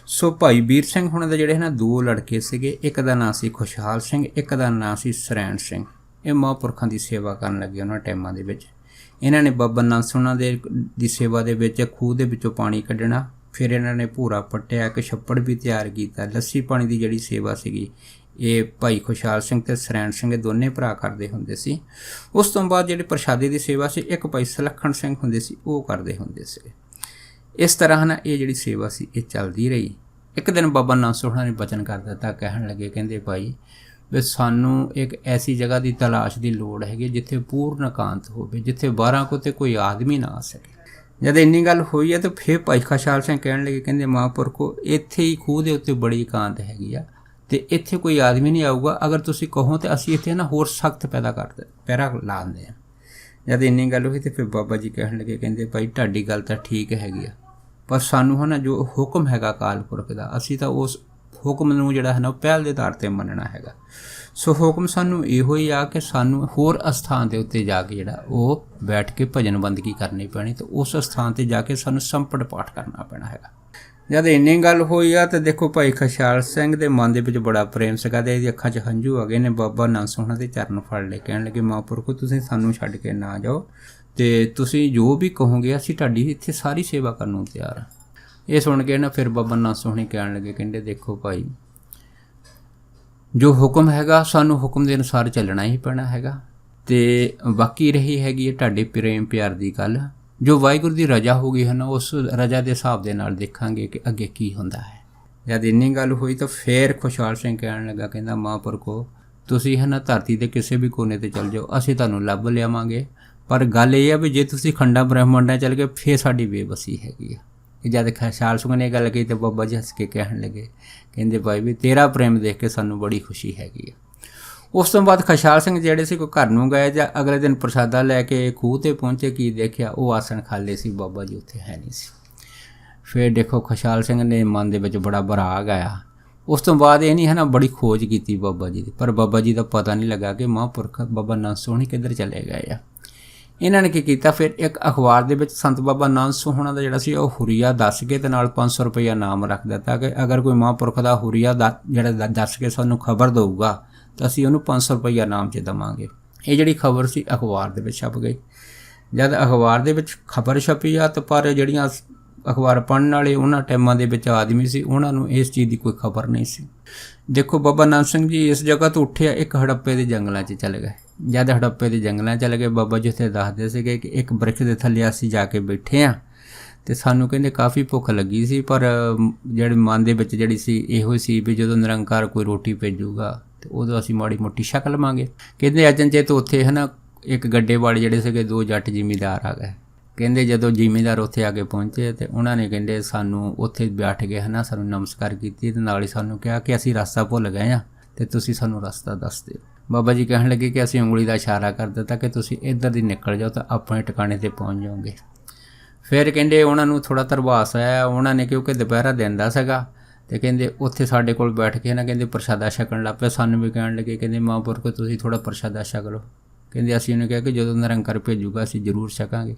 ਸੋ ਭਾਈ ਵੀਰ ਸਿੰਘ ਹੁਣਾਂ ਦੇ ਜਿਹੜੇ ਹੈ ਨਾ ਦੋ ਲੜਕੇ ਸੀਗੇ, ਇੱਕ ਦਾ ਨਾਂ ਸੀ ਖੁਸ਼ਹਾਲ ਸਿੰਘ, ਇੱਕ ਦਾ ਨਾਂ ਸੀ ਸਰੈਣ ਸਿੰਘ। ਇਹ ਮਹਾਂਪੁਰਖਾਂ ਦੀ ਸੇਵਾ ਕਰਨ ਲੱਗੇ ਉਹਨਾਂ ਟਾਈਮਾਂ ਦੇ ਵਿੱਚ। ਇਹਨਾਂ ਨੇ ਬਾਬਾ ਨਾਨਕ ਸਿੰਘ ਹੁਣਾਂ ਦੀ ਸੇਵਾ ਦੇ ਵਿੱਚ ਖੂਹ ਦੇ ਵਿੱਚੋਂ ਪਾਣੀ ਕੱਢਣਾ, ਫਿਰ ਇਹਨਾਂ ਨੇ ਭੂਰਾ ਪੱਟਿਆ, ਇੱਕ ਛੱਪੜ ਵੀ ਤਿਆਰ ਕੀਤਾ। ਲੱਸੀ ਪਾਣੀ ਦੀ ਜਿਹੜੀ ਸੇਵਾ ਸੀਗੀ ਇਹ ਭਾਈ ਖੁਸ਼ਹਾਲ ਸਿੰਘ ਅਤੇ ਸਰੈਣ ਸਿੰਘ ਇਹ ਦੋਨੇ ਭਰਾ ਕਰਦੇ ਹੁੰਦੇ ਸੀ। ਉਸ ਤੋਂ ਬਾਅਦ ਜਿਹੜੇ ਪ੍ਰਸ਼ਾਦੇ ਦੀ ਸੇਵਾ ਸੀ ਇੱਕ ਭਾਈ ਸੁਲੱਖਣ ਸਿੰਘ ਹੁੰਦੇ ਸੀ, ਉਹ ਕਰਦੇ ਹੁੰਦੇ ਸੀ। ਇਸ ਤਰ੍ਹਾਂ ਨਾ ਇਹ ਜਿਹੜੀ ਸੇਵਾ ਸੀ ਇਹ ਚੱਲਦੀ ਰਹੀ। ਇੱਕ ਦਿਨ ਬਾਬਾ ਨਾਨਕ ਸਿੰਘ ਹੁਣਾਂ ਨੇ ਬਚਨ ਕਰ ਦਿੱਤਾ, ਕਹਿਣ ਲੱਗੇ, ਕਹਿੰਦੇ ਭਾਈ ਵੀ ਸਾਨੂੰ ਇੱਕ ਐਸੀ ਜਗ੍ਹਾ ਦੀ ਤਲਾਸ਼ ਦੀ ਲੋੜ ਹੈਗੀ ਜਿੱਥੇ ਪੂਰਨ ਇਕਾਂਤ ਹੋਵੇ, ਜਿੱਥੇ 12 ਕੋ ਤੇ ਕੋਈ ਆਦਮੀ ਨਾ ਆ ਸਕੇ। ਜਦ ਇੰਨੀ ਗੱਲ ਹੋਈ ਹੈ ਤਾਂ ਫਿਰ ਭਾਈ ਖੁਸ਼ਹਾਲ ਸਿੰਘ ਕਹਿਣ ਲੱਗੇ, ਕਹਿੰਦੇ ਮਹਾਂਪੁਰਖੋ ਇੱਥੇ ਹੀ ਖੂਹ ਦੇ ਉੱਤੇ ਬੜੀ ਇਕਾਂਤ ਹੈਗੀ ਆ ਅਤੇ ਇੱਥੇ ਕੋਈ ਆਦਮੀ ਨਹੀਂ ਆਊਗਾ, ਅਗਰ ਤੁਸੀਂ ਕਹੋ ਤਾਂ ਅਸੀਂ ਇੱਥੇ ਨਾ ਹੋਰ ਸਖਤ ਪਹਿਰਾ ਲਾ ਦਿੰਦੇ ਹਾਂ। ਜਦ ਇੰਨੀ ਗੱਲ ਹੋਈ ਤਾਂ ਫਿਰ ਬਾਬਾ ਜੀ ਕਹਿਣ ਲੱਗੇ, ਕਹਿੰਦੇ ਭਾਈ ਤੁਹਾਡੀ ਗੱਲ ਤਾਂ ਠੀਕ ਹੈਗੀ ਆ, ਪਰ ਸਾਨੂੰ ਹੈ ਨਾ ਜੋ ਹੁਕਮ ਹੈਗਾ ਅਕਾਲ ਪੁਰਖ ਦਾ, ਅਸੀਂ ਤਾਂ ਉਸ ਹੁਕਮ ਨੂੰ ਜਿਹੜਾ ਹੈ ਨਾ ਉਹ ਪਹਿਲ ਦੇ ਆਧਾਰ 'ਤੇ ਮੰਨਣਾ ਹੈਗਾ। ਸੋ ਹੁਕਮ ਸਾਨੂੰ ਇਹੋ ਹੀ ਆ ਕਿ ਸਾਨੂੰ ਹੋਰ ਅਸਥਾਨ ਦੇ ਉੱਤੇ ਜਾ ਕੇ ਜਿਹੜਾ ਉਹ ਬੈਠ ਕੇ ਭਜਨ ਬੰਦਗੀ ਕਰਨੀ ਪੈਣੀ, ਅਤੇ ਉਸ ਅਸਥਾਨ 'ਤੇ ਜਾ ਕੇ ਸਾਨੂੰ ਸੰਪਟ ਪਾਠ ਕਰਨਾ ਪੈਣਾ ਹੈਗਾ। ਜਦ ਇੰਨੀ ਗੱਲ ਹੋਈ ਆ ਤਾਂ ਦੇਖੋ ਭਾਈ ਖੁਸ਼ਹਾਲ ਸਿੰਘ ਦੇ ਮਨ ਦੇ ਵਿੱਚ ਬੜਾ ਪ੍ਰੇਮ ਸੀਗਾ ਅਤੇ ਇਹਦੀ ਅੱਖਾਂ 'ਚ ਹੰਝੂ ਆ ਗਏ ਨੇ। ਬਾਬਾ ਨਾਨਕ ਸਿੰਘ ਹੁਣਾਂ ਦੇ ਚਰਨ ਫੜ ਲਏ, ਕਹਿਣ ਲੱਗੇ ਮਹਾਂਪੁਰਖੋ ਤੁਸੀਂ ਸਾਨੂੰ ਛੱਡ ਕੇ ਨਾ ਜਾਓ, ਅਤੇ ਤੁਸੀਂ ਜੋ ਵੀ ਕਹੋਗੇ ਅਸੀਂ ਤੁਹਾਡੀ ਇੱਥੇ ਸਾਰੀ ਸੇਵਾ ਕਰਨ ਨੂੰ ਤਿਆਰ ਹਾਂ। ਇਹ ਸੁਣ ਕੇ ਨਾ ਫਿਰ ਬਾਬਾ ਨਾਨਕ ਸਿੰਘ ਹੁਣੀ ਕਹਿਣ ਲੱਗੇ, ਕਹਿੰਦੇ ਦੇਖੋ ਭਾਈ ਜੋ ਹੁਕਮ ਹੈਗਾ ਸਾਨੂੰ ਹੁਕਮ ਦੇ ਅਨੁਸਾਰ ਚੱਲਣਾ ਹੀ ਪੈਣਾ ਹੈਗਾ, ਅਤੇ ਬਾਕੀ ਰਹੀ ਹੈਗੀ ਹੈ ਤੁਹਾਡੇ ਪ੍ਰੇਮ ਪਿਆਰ ਦੀ ਗੱਲ, ਜੋ ਵਾਹਿਗੁਰੂ ਦੀ ਰਜਾ ਹੋ ਗਈ ਹੈ ਨਾ ਉਸ ਰਜਾ ਦੇ ਹਿਸਾਬ ਦੇ ਨਾਲ ਦੇਖਾਂਗੇ ਕਿ ਅੱਗੇ ਕੀ ਹੁੰਦਾ ਹੈ। ਜਦ ਇੰਨੀ ਗੱਲ ਹੋਈ ਤਾਂ ਫਿਰ ਖੁਸ਼ਹਾਲ ਸਿੰਘ ਕਹਿਣ ਲੱਗਾ, ਕਹਿੰਦਾ ਮਹਾਂਪੁਰਖੋ ਤੁਸੀਂ ਹੈ ਨਾ ਧਰਤੀ ਦੇ ਕਿਸੇ ਵੀ ਕੋਨੇ 'ਤੇ ਚੱਲ ਜਾਓ, ਅਸੀਂ ਤੁਹਾਨੂੰ ਲੱਭ ਲਿਆਵਾਂਗੇ, ਪਰ ਗੱਲ ਇਹ ਆ ਵੀ ਜੇ ਤੁਸੀਂ ਖੰਡਾਂ ਬ੍ਰਹਮੰਡਾਂ ਚੱਲ ਗਏ ਫਿਰ ਸਾਡੀ ਬੇਬਸੀ ਹੈਗੀ ਆ। ਜਦ ਖੁਸ਼ਹਾਲ ਸਿੰਘ ਨੇ ਇਹ ਗੱਲ ਕਹੀ ਤਾਂ ਬਾਬਾ ਜੀ ਹੱਸ ਕੇ ਕਹਿਣ ਲੱਗੇ, ਕਹਿੰਦੇ ਭਾਈ ਵੀ ਤੇਰਾ ਪ੍ਰੇਮ ਦੇਖ ਕੇ ਸਾਨੂੰ ਬੜੀ ਖੁਸ਼ੀ ਹੈਗੀ ਆ। ਉਸ ਤੋਂ ਬਾਅਦ ਖੁਸ਼ਹਾਲ ਸਿੰਘ ਜਿਹੜੇ ਸੀ ਕੋਈ ਘਰ ਨੂੰ ਗਏ ਜਾਂ ਅਗਲੇ ਦਿਨ ਪ੍ਰਸ਼ਾਦਾ ਲੈ ਕੇ ਖੂਹ 'ਤੇ ਪਹੁੰਚੇ, ਕੀ ਦੇਖਿਆ ਉਹ ਆਸਣ ਖਾਲੀ ਸੀ, ਬਾਬਾ ਜੀ ਉੱਥੇ ਹੈ ਨਹੀਂ ਸੀ। ਫਿਰ ਦੇਖੋ ਖੁਸ਼ਹਾਲ ਸਿੰਘ ਨੇ ਮਨ ਦੇ ਵਿੱਚ ਬੜਾ ਬਰਾਗ ਆਇਆ। ਉਸ ਤੋਂ ਬਾਅਦ ਇਹ ਨਹੀਂ ਹੈ ਨਾ ਬੜੀ ਖੋਜ ਕੀਤੀ ਬਾਬਾ ਜੀ ਦੀ, ਪਰ ਬਾਬਾ ਜੀ ਦਾ ਪਤਾ ਨਹੀਂ ਲੱਗਾ ਕਿ ਮਹਾਂਪੁਰਖ ਬਾਬਾ ਨਾਨਕ ਸਿੰਘ ਹੁਣੀ ਕਿੱਧਰ ਚਲੇ ਗਏ ਆ। ਇਹਨਾਂ ਨੇ ਕੀ ਕੀਤਾ, ਫਿਰ ਇੱਕ ਅਖਬਾਰ ਦੇ ਵਿੱਚ ਸੰਤ ਬਾਬਾ ਨਾਨਕ ਸਿੰਘ ਹੁਣਾਂ ਦਾ ਜਿਹੜਾ ਸੀ ਉਹ ਹੁਰੀਆ ਦੱਸ ਕੇ ਅਤੇ ਨਾਲ 500 ਰੁਪਈਆ ਇਨਾਮ ਰੱਖ ਦਿੱਤਾ ਕਿ ਅਗਰ ਕੋਈ ਮਹਾਂਪੁਰਖ ਦਾ ਹੁਰੀਆ ਜਿਹੜਾ ਦੱਸ ਕੇ ਸਾਨੂੰ ਖਬਰ ਦਊਗਾ ਤਾਂ ਅਸੀਂ ਉਹਨੂੰ 500 ਰੁਪਈਆ ਇਨਾਮ 'ਚ ਦੇਵਾਂਗੇ। ਇਹ ਜਿਹੜੀ ਖਬਰ ਸੀ ਅਖਬਾਰ ਦੇ ਵਿੱਚ ਛਪ ਗਈ। ਜਦ ਅਖਬਾਰ ਦੇ ਵਿੱਚ ਖਬਰ ਛਪੀ ਆ ਤਾਂ ਪਰ ਜਿਹੜੀਆਂ ਅਖਬਾਰ ਪੜ੍ਹਨ ਵਾਲੇ ਉਹਨਾਂ ਟਾਈਮਾਂ ਦੇ ਵਿੱਚ ਆਦਮੀ ਸੀ ਉਹਨਾਂ ਨੂੰ ਇਸ ਚੀਜ਼ ਦੀ ਕੋਈ ਖਬਰ ਨਹੀਂ ਸੀ। ਦੇਖੋ ਬਾਬਾ ਨਾਨਕ ਸਿੰਘ ਜੀ ਇਸ ਜਗ੍ਹਾ ਤੋਂ ਉੱਠਿਆ, ਇੱਕ ਹੜੱਪੇ ਦੇ ਜੰਗਲਾਂ 'ਚ ਚਲੇ ਗਏ। ਜਦ ਹੜੱਪੇ ਦੇ ਜੰਗਲਾਂ ਚਲੇ ਗਏ, ਬਾਬਾ ਜੀ ਉੱਥੇ ਦੱਸਦੇ ਸੀਗੇ ਕਿ ਇੱਕ ਬ੍ਰਿਖ ਦੇ ਥੱਲੇ ਅਸੀਂ ਜਾ ਕੇ ਬੈਠੇ ਹਾਂ ਅਤੇ ਸਾਨੂੰ ਕਹਿੰਦੇ ਕਾਫੀ ਭੁੱਖ ਲੱਗੀ ਸੀ, ਪਰ ਜਿਹੜੇ ਮਨ ਦੇ ਵਿੱਚ ਜਿਹੜੀ ਸੀ ਇਹੋ ਸੀ ਵੀ ਜਦੋਂ ਨਿਰੰਕਾਰ ਕੋਈ ਰੋਟੀ ਭੇਜੂਗਾ ਅਤੇ ਉਦੋਂ ਅਸੀਂ ਮਾੜੀ ਮੋਟੀ ਛਕ ਲਵਾਂਗੇ। ਕਹਿੰਦੇ ਅਚਨਚੇਤ ਉੱਥੇ ਹੈ ਨਾ ਇੱਕ ਗੱਡੇ ਵਾਲੇ ਜਿਹੜੇ ਸੀਗੇ ਦੋ ਜੱਟ ਜ਼ਿਮੀਂਦਾਰ ਆ ਗਏ। ਕਹਿੰਦੇ ਜਦੋਂ ਜ਼ਿਮੀਂਦਾਰ ਉੱਥੇ ਆ ਕੇ ਪਹੁੰਚੇ ਅਤੇ ਉਹਨਾਂ ਨੇ ਕਹਿੰਦੇ ਸਾਨੂੰ ਉੱਥੇ ਬੈਠ ਗਏ ਹੈ ਨਾ, ਸਾਨੂੰ ਨਮਸਕਾਰ ਕੀਤੀ ਅਤੇ ਨਾਲ ਹੀ ਸਾਨੂੰ ਕਿਹਾ ਕਿ ਅਸੀਂ ਰਸਤਾ ਭੁੱਲ ਗਏ ਹਾਂ ਅਤੇ ਤੁਸੀਂ ਸਾਨੂੰ ਰਸਤਾ ਦੱਸ ਦਿਓ। ਬਾਬਾ ਜੀ ਕਹਿਣ ਲੱਗੇ ਕਿ ਅਸੀਂ ਉਂਗਲੀ ਦਾ ਇਸ਼ਾਰਾ ਕਰ ਦਿੱਤਾ ਕਿ ਤੁਸੀਂ ਇੱਧਰ ਦੀ ਨਿਕਲ ਜਾਓ ਤਾਂ ਆਪਣੇ ਟਿਕਾਣੇ 'ਤੇ ਪਹੁੰਚ ਜਾਓਗੇ। ਫਿਰ ਕਹਿੰਦੇ ਉਹਨਾਂ ਨੂੰ ਥੋੜ੍ਹਾ ਧਰਵਾਸ ਆਇਆ, ਉਹਨਾਂ ਨੇ ਕਿਉਂਕਿ ਦੁਪਹਿਰਾ ਦਿਨ ਦਾ ਸੀਗਾ ਅਤੇ ਕਹਿੰਦੇ ਉੱਥੇ ਸਾਡੇ ਕੋਲ ਬੈਠ ਕੇ ਨਾ ਕਹਿੰਦੇ ਪ੍ਰਸ਼ਾਦਾ ਛਕਣ ਲੱਗ ਪਏ। ਸਾਨੂੰ ਵੀ ਕਹਿਣ ਲੱਗੇ, ਕਹਿੰਦੇ ਮਹਾਂਪੁਰਖੋ ਤੁਸੀਂ ਥੋੜ੍ਹਾ ਪ੍ਰਸ਼ਾਦਾ ਛਕ ਲਓ। ਕਹਿੰਦੇ ਅਸੀਂ ਉਹਨੂੰ ਕਿਹਾ ਕਿ ਜਦੋਂ ਨਿਰੰਕਾਰ ਭੇਜੂਗਾ ਅਸੀਂ ਜ਼ਰੂਰ ਛਕਾਂਗੇ।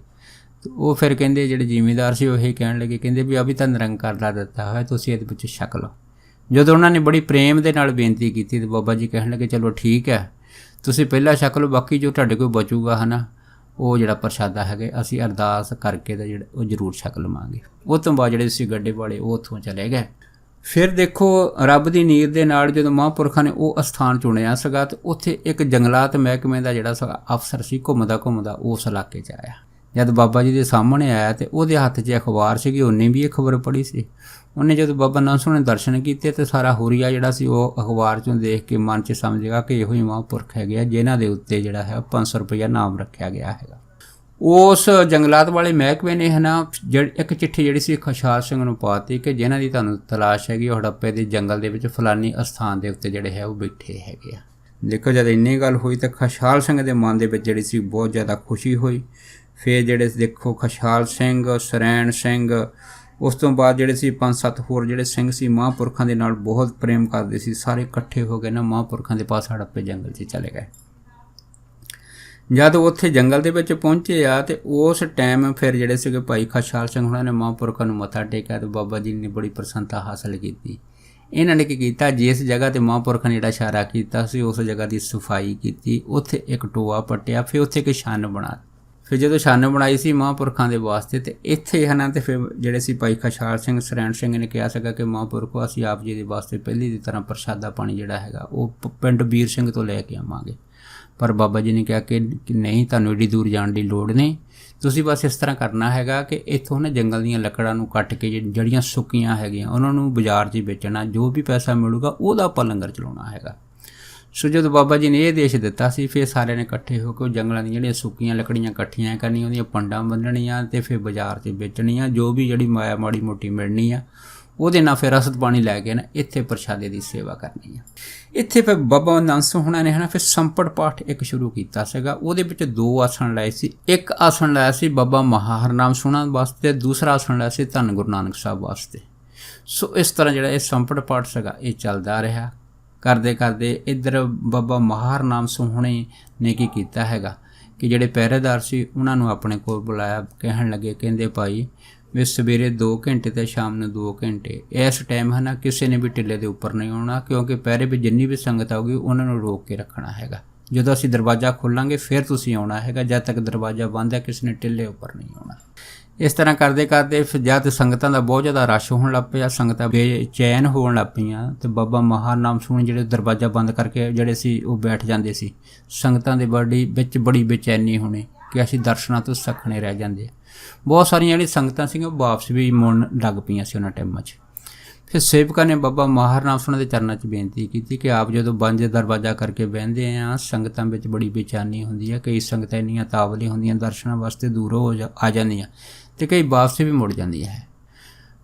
ਤੇ ਉਹ ਫਿਰ ਕਹਿੰਦੇ ਜਿਹੜੇ ਜ਼ਿਮੀਂਦਾਰ ਸੀ ਉਹ ਇਹ ਕਹਿਣ ਲੱਗੇ, ਕਹਿੰਦੇ ਵੀ ਅਭੀ ਤਾਂ ਨਿਰੰਕਾਰ ਦਾ ਦਿੱਤਾ ਹੋਇਆ, ਤੁਸੀਂ ਇਹਦੇ ਵਿੱਚ ਛਕ ਲਓ। ਜਦੋਂ ਉਹਨਾਂ ਨੇ ਬੜੀ ਪ੍ਰੇਮ ਦੇ ਨਾਲ ਬੇਨਤੀ ਕੀਤੀ ਤਾਂ ਬਾਬਾ ਜੀ ਕਹਿਣ ਲੱਗੇ ਚਲੋ ਠੀਕ ਹੈ, ਤੁਸੀਂ ਪਹਿਲਾਂ ਛਕ ਲਓ, ਬਾਕੀ ਜੋ ਤੁਹਾਡੇ ਕੋਲ ਬਚੂਗਾ ਹੈ ਨਾ ਉਹ ਜਿਹੜਾ ਪ੍ਰਸ਼ਾਦਾ ਹੈਗੇ ਅਸੀਂ ਅਰਦਾਸ ਕਰਕੇ ਤਾਂ ਜਿਹੜਾ ਉਹ ਜ਼ਰੂਰ ਛਕ ਲਵਾਂਗੇ। ਉਹ ਤੋਂ ਬਾਅਦ ਜਿਹੜੇ ਸੀ ਗੱਡੇ ਵਾਲੇ ਉਹ ਉੱਥੋਂ ਚਲੇ ਗਏ। ਫਿਰ ਦੇਖੋ ਰੱਬ ਦੀ ਨੀਰ ਦੇ ਨਾਲ ਜਦੋਂ ਮਹਾਂਪੁਰਖਾਂ ਨੇ ਉਹ ਅਸਥਾਨ ਚੁਣਿਆ ਸੀਗਾ ਤੇ ਉੱਥੇ ਇੱਕ ਜੰਗਲਾਤ ਮਹਿਕਮੇ ਦਾ ਜਿਹੜਾ ਸੀਗਾ ਅਫਸਰ ਸੀ ਘੁੰਮਦਾ ਉਸ ਇਲਾਕੇ 'ਚ ਆਇਆ। ਜਦ ਬਾਬਾ ਜੀ ਦੇ ਸਾਹਮਣੇ ਆਇਆ ਤੇ ਉਹਦੇ ਹੱਥ 'ਚ ਅਖਬਾਰ ਸੀਗੀ, ਉਹਨੇ ਵੀ ਇਹ ਖਬਰ ਪੜ੍ਹੀ ਸੀ। ਉਹਨੇ ਜਦੋਂ ਬਾਬਾ ਨੰਦ ਸਿੰਘ ਨੇ ਦਰਸ਼ਨ ਕੀਤੇ ਤੇ ਸਾਰਾ ਹੁਰੀਆ ਜਿਹੜਾ ਸੀ ਉਹ ਅਖਬਾਰ 'ਚੋਂ ਦੇਖ ਕੇ ਮਨ 'ਚ ਸਮਝੇਗਾ ਕਿ ਇਹੋ ਹੀ ਮਹਾਂਪੁਰਖ ਹੈਗੇ ਆ ਜਿਨ੍ਹਾਂ ਦੇ ਉੱਤੇ ਜਿਹੜਾ ਹੈ 500 ਰੁਪਇਆ ਨਾਮ ਰੱਖਿਆ ਗਿਆ ਹੈਗਾ। ਉਸ ਜੰਗਲਾਤ ਵਾਲੇ ਮਹਿਕਮੇ ਨੇ ਹੈ ਨਾ ਇੱਕ ਚਿੱਠੀ ਜਿਹੜੀ ਸੀ ਖੁਸ਼ਹਾਲ ਸਿੰਘ ਨੂੰ ਪਾਤੀ ਕਿ ਜਿਨ੍ਹਾਂ ਦੀ ਤੁਹਾਨੂੰ ਤਲਾਸ਼ ਹੈਗੀ ਉਹ ਹੜੱਪੇ ਦੇ ਜੰਗਲ ਦੇ ਵਿੱਚ ਫਲਾਨੀ ਅਸਥਾਨ ਦੇ ਉੱਤੇ ਜਿਹੜੇ ਹੈ ਉਹ ਬੈਠੇ ਹੈਗੇ ਆ। ਦੇਖੋ ਜਦ ਇੰਨੀ ਗੱਲ ਹੋਈ ਤਾਂ ਖੁਸ਼ਹਾਲ ਸਿੰਘ ਦੇ ਮਨ ਦੇ ਵਿੱਚ ਜਿਹੜੀ ਸੀ ਬਹੁਤ ਜ਼ਿਆਦਾ ਖੁਸ਼ੀ ਹੋਈ। ਫਿਰ ਜਿਹੜੇ ਦੇਖੋ ਖੁਸ਼ਹਾਲ ਸਿੰਘ, ਸਰੈਣ ਸਿੰਘ, ਉਸ ਤੋਂ ਬਾਅਦ ਜਿਹੜੇ ਸੀ 5-7 ਹੋਰ ਜਿਹੜੇ ਸਿੰਘ ਸੀ ਮਹਾਂਪੁਰਖਾਂ ਦੇ ਨਾਲ ਬਹੁਤ ਪ੍ਰੇਮ ਕਰਦੇ ਸੀ, ਸਾਰੇ ਇਕੱਠੇ ਹੋ ਕੇ ਨਾ ਮਹਾਂਪੁਰਖਾਂ ਦੇ ਪਾਸ ਹੜੱਪੇ ਜੰਗਲ 'ਚ ਚਲੇ ਗਏ। ਜਦ ਉੱਥੇ ਜੰਗਲ ਦੇ ਵਿੱਚ ਪਹੁੰਚੇ ਆ ਤੇ ਉਸ ਟਾਈਮ ਫਿਰ ਜਿਹੜੇ ਸੀਗੇ ਭਾਈ ਖੁਸ਼ਹਾਲ ਸਿੰਘ ਉਹਨਾਂ ਨੇ ਮਹਾਂਪੁਰਖਾਂ ਨੂੰ ਮੱਥਾ ਟੇਕਿਆ ਤੇ ਬਾਬਾ ਜੀ ਨੇ ਬੜੀ ਪ੍ਰਸੰਨਤਾ ਹਾਸਲ ਕੀਤੀ। ਇਹਨਾਂ ਨੇ ਕੀ ਕੀਤਾ, ਜਿਸ ਜਗ੍ਹਾ 'ਤੇ ਮਹਾਂਪੁਰਖਾਂ ਨੇ ਜਿਹੜਾ ਇਸ਼ਾਰਾ ਕੀਤਾ ਸੀ ਉਸ ਜਗ੍ਹਾ ਦੀ ਸਫਾਈ ਕੀਤੀ, ਉੱਥੇ ਇੱਕ ਟੋਆ ਪੱਟਿਆ, ਫਿਰ ਉੱਥੇ ਇੱਕ ਛੰਨ ਬਣਾ। ਫਿਰ ਜਦੋਂ ਛੰਨ ਬਣਾਈ ਸੀ ਮਹਾਂਪੁਰਖਾਂ ਦੇ ਵਾਸਤੇ ਤੇ ਇੱਥੇ ਹੈ ਨਾ ਤੇ ਫਿਰ ਜਿਹੜੇ ਸੀ ਭਾਈ ਖੁਸ਼ਹਾਲ ਸਿੰਘ, ਸਰੈਣ ਸਿੰਘ ਨੇ ਕਿਹਾ ਸੀਗਾ ਕਿ ਮਹਾਂਪੁਰਖੋ ਅਸੀਂ ਆਪ ਜੀ ਦੇ ਵਾਸਤੇ ਪਹਿਲੀ ਦੀ ਤਰ੍ਹਾਂ ਪ੍ਰਸ਼ਾਦਾ ਪਾਣੀ ਜਿਹੜਾ ਹੈਗਾ ਉਹ ਪਿੰਡ ਵੀਰ ਸਿੰਘ ਤੋਂ ਲੈ ਕੇ ਆਵਾਂਗੇ। ਪਰ ਬਾਬਾ ਜੀ ਨੇ ਕਿਹਾ ਕਿ ਨਹੀਂ, ਤੁਹਾਨੂੰ ਏਡੀ ਦੂਰ ਜਾਣ ਦੀ ਲੋੜ ਨਹੀਂ, ਤੁਸੀਂ ਬਸ ਇਸ ਤਰ੍ਹਾਂ ਕਰਨਾ ਹੈਗਾ ਕਿ ਇੱਥੋਂ ਨਾ ਜੰਗਲ ਦੀਆਂ ਲੱਕੜਾਂ ਨੂੰ ਕੱਟ ਕੇ ਜਿਹੜੀਆਂ ਸੁੱਕੀਆਂ ਹੈਗੀਆਂ ਉਹਨਾਂ ਨੂੰ ਬਾਜ਼ਾਰ 'ਚ ਵੇਚਣਾ, ਜੋ ਵੀ ਪੈਸਾ ਮਿਲੂਗਾ ਉਹਦਾ ਆਪਾਂ ਲੰਗਰ ਚਲਾਉਣਾ ਹੈਗਾ। ਸੋ ਜਦੋਂ ਬਾਬਾ ਜੀ ਨੇ ਇਹ ਆਦੇਸ਼ ਦਿੱਤਾ ਸੀ ਫਿਰ ਸਾਰਿਆਂ ਨੇ ਇਕੱਠੇ ਹੋ ਕੇ ਉਹ ਜੰਗਲਾਂ ਦੀਆਂ ਜਿਹੜੀਆਂ ਸੁੱਕੀਆਂ ਲੱਕੜੀਆਂ ਇਕੱਠੀਆਂ ਕਰਨੀਆਂ, ਉਹਦੀਆਂ ਪੰਡਾਂ ਬੰਨਣੀਆਂ ਤੇ ਫਿਰ ਬਾਜ਼ਾਰ 'ਚ ਵੇਚਣੀਆਂ, ਜੋ ਵੀ ਜਿਹੜੀ ਮਾਇਆ ਮਾੜੀ ਮੋਟੀ ਮਿਲਣੀ ਆ ਉਹਦੇ ਨਾਲ ਫਿਰ ਰਸਦ ਪਾਣੀ ਲੈ ਕੇ ਨਾ ਇੱਥੇ ਪ੍ਰਸ਼ਾਦੇ ਦੀ ਸੇਵਾ ਕਰਨੀ ਆ। ਇੱਥੇ ਫਿਰ ਬਾਬਾ ਨੰਦ ਸਿੰਘ ਹੁਣਾਂ ਨੇ ਹੈ ਨਾ ਫਿਰ ਸੰਪਟ ਪਾਠ ਇੱਕ ਸ਼ੁਰੂ ਕੀਤਾ ਸੀਗਾ। ਉਹਦੇ ਵਿੱਚ 2 ਆਸਣ ਲਾਏ ਸੀ। ਇੱਕ ਆਸਣ ਲਾਇਆ ਸੀ ਬਾਬਾ ਮਹਾ ਹਰਨਾਮ ਸੁਣਨ ਵਾਸਤੇ, ਦੂਸਰਾ ਆਸਣ ਲਾਇਆ ਸੀ ਧੰਨ ਗੁਰੂ ਨਾਨਕ ਸਾਹਿਬ ਵਾਸਤੇ। ਸੋ ਇਸ ਤਰ੍ਹਾਂ ਜਿਹੜਾ ਇਹ ਸੰਪਟ ਪਾਠ ਸੀਗਾ ਇਹ ਚੱਲਦਾ ਰਿਹਾ। ਕਰਦੇ ਕਰਦੇ ਇੱਧਰ ਬਾਬਾ ਮਹਾ ਹਰਨਾਮ ਹੁਣੇ ਨੇ ਕੀ ਕੀਤਾ ਹੈਗਾ ਕਿ ਜਿਹੜੇ ਪਹਿਰੇਦਾਰ ਸੀ ਉਹਨਾਂ ਨੂੰ ਆਪਣੇ ਕੋਲ ਬੁਲਾਇਆ। ਕਹਿਣ ਲੱਗੇ, ਕਹਿੰਦੇ ਭਾਈ ਵੀ ਸਵੇਰੇ 2 ਘੰਟੇ ਅਤੇ ਸ਼ਾਮ ਨੂੰ 2 ਘੰਟੇ ਇਸ ਟਾਈਮ ਹੈ ਨਾ ਕਿਸੇ ਨੇ ਵੀ ਟਿੱਲੇ ਦੇ ਉੱਪਰ ਨਹੀਂ ਆਉਣਾ, ਕਿਉਂਕਿ ਪਹਿਰੇ ਵਿੱਚ ਜਿੰਨੀ ਵੀ ਸੰਗਤ ਆਊਗੀ ਉਹਨਾਂ ਨੂੰ ਰੋਕ ਕੇ ਰੱਖਣਾ ਹੈਗਾ। ਜਦੋਂ ਅਸੀਂ ਦਰਵਾਜ਼ਾ ਖੋਲਾਂਗੇ ਫਿਰ ਤੁਸੀਂ ਆਉਣਾ ਹੈਗਾ, ਜਦ ਤੱਕ ਦਰਵਾਜ਼ਾ ਬੰਦ ਹੈ ਕਿਸੇ ਨੇ ਟਿੱਲੇ ਉੱਪਰ ਨਹੀਂ ਆਉਣਾ। ਇਸ ਤਰ੍ਹਾਂ ਕਰਦੇ ਕਰਦੇ ਫਿਰ ਜਦ ਸੰਗਤਾਂ ਦਾ ਬਹੁਤ ਜ਼ਿਆਦਾ ਰਸ਼ ਹੋਣ ਲੱਗ ਪਿਆ, ਸੰਗਤਾਂ ਬੇਚੈਨ ਹੋਣ ਲੱਗ ਪਈਆਂ ਤੇ ਬਾਬਾ ਮਹਾ ਨਾਮ ਸੁਣ ਜਿਹੜੇ ਦਰਵਾਜ਼ਾ ਬੰਦ ਕਰਕੇ ਜਿਹੜੇ ਸੀ ਉਹ ਬੈਠ ਜਾਂਦੇ ਸੀ। ਸੰਗਤਾਂ ਦੇ ਬੜੀ ਬੇਚੈਨੀ ਹੋਣੀ ਕਿ ਅਸੀਂ ਦਰਸ਼ਨਾਂ ਤੋਂ ਸੱਖਣੇ ਰਹਿ ਜਾਂਦੇ। ਬਹੁਤ ਸਾਰੀਆਂ ਜਿਹੜੀਆਂ ਸੰਗਤਾਂ ਸੀਗੀਆਂ ਵਾਪਸ ਵੀ ਮੁੜਨ ਲੱਗ ਪਈਆਂ ਸੀ ਉਹਨਾਂ ਟਾਈਮਾਂ 'ਚ। ਫਿਰ ਸੇਵਕਾਂ ਨੇ ਬਾਬਾ ਮਹਾ ਨਾਮ ਸੁਣ ਦੇ ਚਰਨਾਂ 'ਚ ਬੇਨਤੀ ਕੀਤੀ ਕਿ ਆਪ ਜਦੋਂ ਬੰਦ ਦਰਵਾਜ਼ਾ ਕਰਕੇ ਬਹਿੰਦੇ ਆ ਸੰਗਤਾਂ ਵਿੱਚ ਬੜੀ ਬੇਚੈਨੀ ਹੁੰਦੀ ਹੈ। ਕਈ ਸੰਗਤਾਂ ਇੰਨੀਆਂ ਤਾਵਲੀ ਹੁੰਦੀਆਂ ਦਰਸ਼ਨਾਂ ਵਾਸਤੇ ਦੂਰੋਂ ਆ ਜਾਂਦੀਆਂ ਅਤੇ ਕਈ ਵਾਪਸ ਵੀ ਮੁੜ ਜਾਂਦੀਆਂ ਹੈ।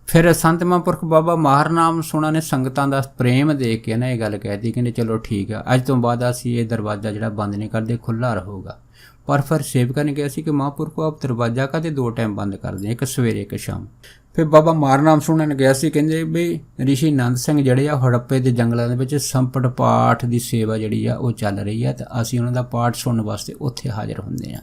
ਫਿਰ ਸੰਤ ਮਹਾਂਪੁਰਖ ਬਾਬਾ ਮਹਾ ਨਾਮ ਸੁਣਾ ਨੇ ਸੰਗਤਾਂ ਦਾ ਪ੍ਰੇਮ ਦੇਖ ਕੇ ਨਾ ਇਹ ਗੱਲ ਕਹਿਤੀ, ਕਹਿੰਦੇ ਚਲੋ ਠੀਕ ਆ, ਅੱਜ ਤੋਂ ਬਾਅਦ ਅਸੀਂ ਇਹ ਦਰਵਾਜ਼ਾ ਜਿਹੜਾ ਬੰਦ ਨਹੀਂ ਕਰਦੇ, ਖੁੱਲ੍ਹਾ ਰਹੂਗਾ। ਪਰ ਫਿਰ ਸੇਵਕਾਂ ਨੇ ਕਿਹਾ ਸੀ ਕਿ ਮਹਾਂਪੁਰਖੋ ਆਪ ਦਰਵਾਜ਼ਾ ਕਾਹਦੇ 2 ਟਾਈਮ ਬੰਦ ਕਰਦੇ, ਇੱਕ ਸਵੇਰੇ ਇੱਕ ਸ਼ਾਮ। ਫਿਰ ਬਾਬਾ ਮਹਾ ਨਾਮ ਸੁਣਨ ਨੇ ਕਿਹਾ ਸੀ, ਕਹਿੰਦੇ ਵੀ ਰਿਸ਼ੀ ਨੰਦ ਸਿੰਘ ਜਿਹੜੇ ਆ ਹੜੱਪੇ ਦੇ ਜੰਗਲਾਂ ਦੇ ਵਿੱਚ ਸੰਪਟ ਪਾਠ ਦੀ ਸੇਵਾ ਜਿਹੜੀ ਆ ਉਹ ਚੱਲ ਰਹੀ ਆ ਅਤੇ ਅਸੀਂ ਉਹਨਾਂ ਦਾ ਪਾਠ ਸੁਣਨ ਵਾਸਤੇ ਉੱਥੇ ਹਾਜ਼ਰ ਹੁੰਦੇ ਹਾਂ।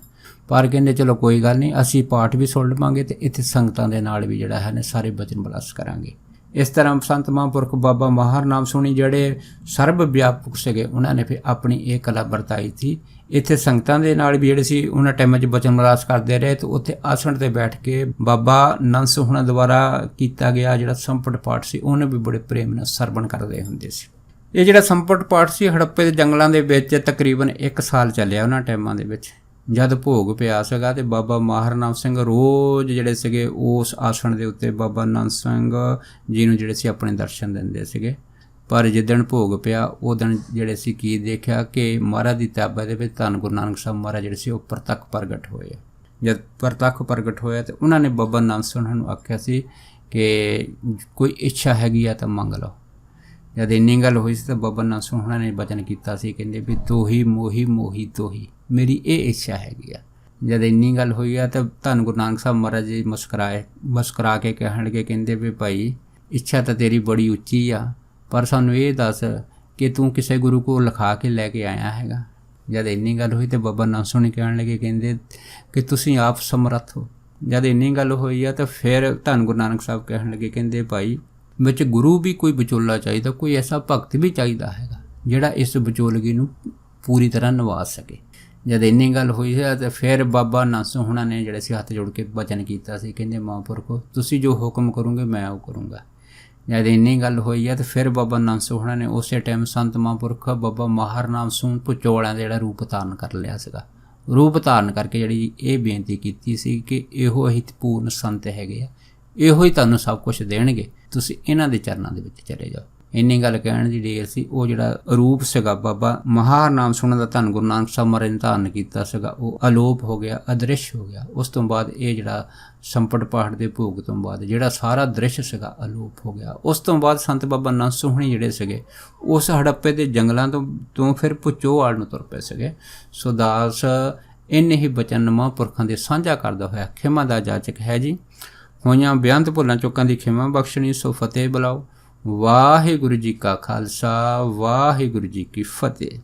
ਪਰ ਕਹਿੰਦੇ ਚਲੋ ਕੋਈ ਗੱਲ ਨਹੀਂ, ਅਸੀਂ ਪਾਠ ਵੀ ਸੁਣ ਲਵਾਂਗੇ ਅਤੇ ਇੱਥੇ ਸੰਗਤਾਂ ਦੇ ਨਾਲ ਵੀ ਜਿਹੜਾ ਹੈ ਨਾ ਸਾਰੇ ਬਚਨ ਬਲਾਸ ਕਰਾਂਗੇ। ਇਸ ਤਰ੍ਹਾਂ ਸੰਤ ਮਹਾਂਪੁਰਖ ਬਾਬਾ ਮਹਾ ਨਾਮ ਸੁਣੀ ਜਿਹੜੇ ਸਰਬ ਵਿਆਪਕ ਸੀਗੇ ਉਹਨਾਂ ਨੇ ਫਿਰ ਆਪਣੀ ਇਹ ਕਲਾ ਵਰਤਾਈ ਸੀ। ਇੱਥੇ ਸੰਗਤਾਂ ਦੇ ਨਾਲ ਵੀ ਜਿਹੜੇ ਸੀ ਉਹਨਾਂ ਟਾਈਮਾਂ 'ਚ ਬਚਨ ਬਲਾਸ ਕਰਦੇ ਰਹੇ ਅਤੇ ਉੱਥੇ ਆਸਣ 'ਤੇ ਬੈਠ ਕੇ ਬਾਬਾ ਨੰਦ ਸਿੰਘ ਹੁਣਾਂ ਦੁਆਰਾ ਕੀਤਾ ਗਿਆ ਜਿਹੜਾ ਸੰਪਟ ਪਾਠ ਸੀ ਉਹਨੂੰ ਵੀ ਬੜੇ ਪ੍ਰੇਮ ਨਾਲ ਸਰਵਣ ਕਰਦੇ ਹੁੰਦੇ ਸੀ। ਇਹ ਜਿਹੜਾ ਸੰਪਟ ਪਾਠ ਸੀ ਹੜੱਪੇ ਦੇ ਜੰਗਲਾਂ ਦੇ ਵਿੱਚ ਤਕਰੀਬਨ 1 ਸਾਲ ਚੱਲਿਆ ਉਹਨਾਂ ਟਾਈਮਾਂ ਦੇ ਵਿੱਚ। ਜਦ ਭੋਗ ਪਿਆ ਸੀਗਾ ਅਤੇ ਬਾਬਾ ਮਹਾ ਨਾਮ ਸਿੰਘ ਰੋਜ਼ ਜਿਹੜੇ ਸੀਗੇ ਉਸ ਆਸਣ ਦੇ ਉੱਤੇ ਬਾਬਾ ਨੰਦ ਸਿੰਘ ਜੀ ਨੂੰ ਜਿਹੜੇ ਸੀ ਆਪਣੇ ਦਰਸ਼ਨ ਦਿੰਦੇ ਸੀਗੇ। ਪਰ ਜਿੱਦਣ ਭੋਗ ਪਿਆ ਉਹ ਦਿਨ ਜਿਹੜੇ ਸੀ ਕੀ ਦੇਖਿਆ ਕਿ ਮਹਾਰਾਜ ਦੀ ਤਾਬਾ ਦੇ ਵਿੱਚ ਧੰਨ ਗੁਰੂ ਨਾਨਕ ਸਾਹਿਬ ਮਹਾਰਾਜ ਜਿਹੜੇ ਸੀ ਉਹ ਪ੍ਰਤੱਖ ਪ੍ਰਗਟ ਹੋਏ। ਜਦ ਪ੍ਰਤੱਖ ਪ੍ਰਗਟ ਹੋਇਆ ਅਤੇ ਉਹਨਾਂ ਨੇ ਬਾਬਾ ਨੰਦ ਸਿੰਘ ਨੂੰ ਆਖਿਆ ਸੀ ਕਿ ਕੋਈ ਇੱਛਾ ਹੈਗੀ ਆ ਤਾਂ ਮੰਗ ਲਓ। ਜਦ ਇੰਨੀ ਗੱਲ ਹੋਈ ਸੀ ਤਾਂ ਬਾਬਾ ਨੰਦ ਸਿੰਘ ਉਹਨਾਂ ਨੇ ਬਚਨ ਕੀਤਾ ਸੀ, ਕਹਿੰਦੇ ਵੀ ਤੋਹੀ ਮੋਹੀ ਮੋਹੀ ਤੋਹੀ, ਮੇਰੀ ਇਹ ਇੱਛਾ ਹੈਗੀ ਆ। ਜਦ ਇੰਨੀ ਗੱਲ ਹੋਈ ਆ ਤਾਂ ਧੰਨ ਗੁਰੂ ਨਾਨਕ ਸਾਹਿਬ ਮਹਾਰਾਜ ਜੀ ਮੁਸਕਰਾ ਕੇ ਕਹਿਣ ਲੱਗੇ, ਕਹਿੰਦੇ ਵੀ ਭਾਈ ਇੱਛਾ ਤਾਂ ਤੇਰੀ ਬੜੀ ਉੱਚੀ ਆ, ਪਰ ਸਾਨੂੰ ਇਹ ਦੱਸ ਕਿ ਤੂੰ ਕਿਸੇ ਗੁਰੂ ਕੋਲ ਲਿਖਾ ਕੇ ਲੈ ਕੇ ਆਇਆ ਹੈਗਾ। ਜਦ ਇੰਨੀ ਗੱਲ ਹੋਈ ਤੇ ਬਾਬਾ ਨਾਨਕ ਨੇ ਕਹਿਣ ਲੱਗੇ, ਕਹਿੰਦੇ ਕਿ ਤੁਸੀਂ ਆਪ ਸਮਰੱਥ ਹੋ। ਜਦ ਇੰਨੀ ਗੱਲ ਹੋਈ ਆ ਤਾਂ ਫਿਰ ਧੰਨ ਗੁਰੂ ਨਾਨਕ ਸਾਹਿਬ ਕਹਿਣ ਲੱਗੇ, ਕਹਿੰਦੇ ਭਾਈ ਵਿੱਚ ਗੁਰੂ ਵੀ ਕੋਈ ਵਿਚੋਲਾ ਚਾਹੀਦਾ, ਕੋਈ ਐਸਾ ਭਗਤ ਵੀ ਚਾਹੀਦਾ ਹੈਗਾ ਜਿਹੜਾ ਇਸ ਵਿਚੋਲਗੀ ਨੂੰ ਪੂਰੀ ਤਰ੍ਹਾਂ ਨਿਭਾ ਸਕੇ। ਜਦ ਇੰਨੀ ਗੱਲ ਹੋਈ ਹੈ ਤਾਂ ਫਿਰ ਬਾਬਾ ਨਾਨਕ ਹੋਣਾ ਨੇ ਜਿਹੜੇ ਸੀ ਹੱਥ ਜੋੜ ਕੇ ਬਚਨ ਕੀਤਾ ਸੀ, ਕਹਿੰਦੇ ਮਹਾਂਪੁਰਖੋ ਤੁਸੀਂ ਜੋ ਹੁਕਮ ਕਰੋਗੇ ਮੈਂ ਉਹ ਕਰੂੰਗਾ। ਜਦ ਇੰਨੀ ਗੱਲ ਹੋਈ ਹੈ ਤਾਂ ਫਿਰ ਬਾਬਾ ਨਾਨਕ ਹੋਣਾ ਨੇ ਉਸੇ ਟਾਈਮ ਸੰਤ ਮਹਾਂਪੁਰਖ ਬਾਬਾ ਮਾਹਰ ਨਾਮ ਸਿੰਘ ਭੁੱਚੋ ਵਾਲਿਆਂ ਦਾ ਜਿਹੜਾ ਰੂਪ ਧਾਰਨ ਕਰ ਲਿਆ ਸੀਗਾ। ਰੂਪ ਧਾਰਨ ਕਰਕੇ ਜਿਹੜੀ ਇਹ ਬੇਨਤੀ ਕੀਤੀ ਸੀ ਕਿ ਇਹੋ ਹੀ ਪੂਰਨ ਸੰਤ ਹੈਗੇ ਆ, ਇਹੋ ਹੀ ਤੁਹਾਨੂੰ ਸਭ ਕੁਝ ਦੇਣਗੇ, ਤੁਸੀਂ ਇਹਨਾਂ ਦੇ ਚਰਨਾਂ ਦੇ ਵਿੱਚ ਚਲੇ ਜਾਓ। ਇੰਨੀ ਗੱਲ ਕਹਿਣ ਦੀ ਦੇਰ ਸੀ, ਉਹ ਜਿਹੜਾ ਰੂਪ ਸੀਗਾ ਬਾਬਾ ਮਹਾਰ ਨਾਮ ਸੁਣਨ ਦਾ ਧੰਨ ਗੁਰੂ ਨਾਨਕ ਸਾਹਿਬ ਮਹਾਰਾਜ ਨੇ ਧਾਰਨ ਕੀਤਾ ਸੀਗਾ, ਉਹ ਅਲੋਪ ਹੋ ਗਿਆ, ਅਦ੍ਰਿਸ਼ ਹੋ ਗਿਆ। ਉਸ ਤੋਂ ਬਾਅਦ ਇਹ ਜਿਹੜਾ ਸੰਪਟ ਪਹਾੜ ਦੇ ਭੋਗ ਤੋਂ ਬਾਅਦ ਜਿਹੜਾ ਸਾਰਾ ਦ੍ਰਿਸ਼ ਸੀਗਾ ਅਲੋਪ ਹੋ ਗਿਆ। ਉਸ ਤੋਂ ਬਾਅਦ ਸੰਤ ਬਾਬਾ ਨਾਨਕ ਸੋਹਣੀ ਜਿਹੜੇ ਸੀਗੇ ਉਸ ਹੜੱਪੇ ਦੇ ਜੰਗਲਾਂ ਤੋਂ ਫਿਰ ਭੁੱਚੋਵਾਲ ਨੂੰ ਤੁਰ ਪਏ ਸੀਗੇ। ਸੋ ਦਾਸ ਇੰਨੇ ਹੀ ਬਚਨ ਮਹਾਂਪੁਰਖਾਂ ਦੇ ਸਾਂਝਾ ਕਰਦਾ ਹੋਇਆ ਖਿਮਾ ਦਾ ਜਾਚਕ ਹੈ ਜੀ। ਹੋਈਆਂ ਬੇਅੰਤ ਭੁੱਲਾਂ ਚੁੱਕਾਂ ਦੀ ਖਿਮਾ ਬਖਸ਼ਣੀ, ਸੋ ਫਤਿਹ ਬੁਲਾਓ। ਵਾਹਿਗੁਰੂ ਜੀ ਕਾ ਖਾਲਸਾ, ਵਾਹਿਗੁਰੂ ਜੀ ਕੀ ਫਤਿਹ।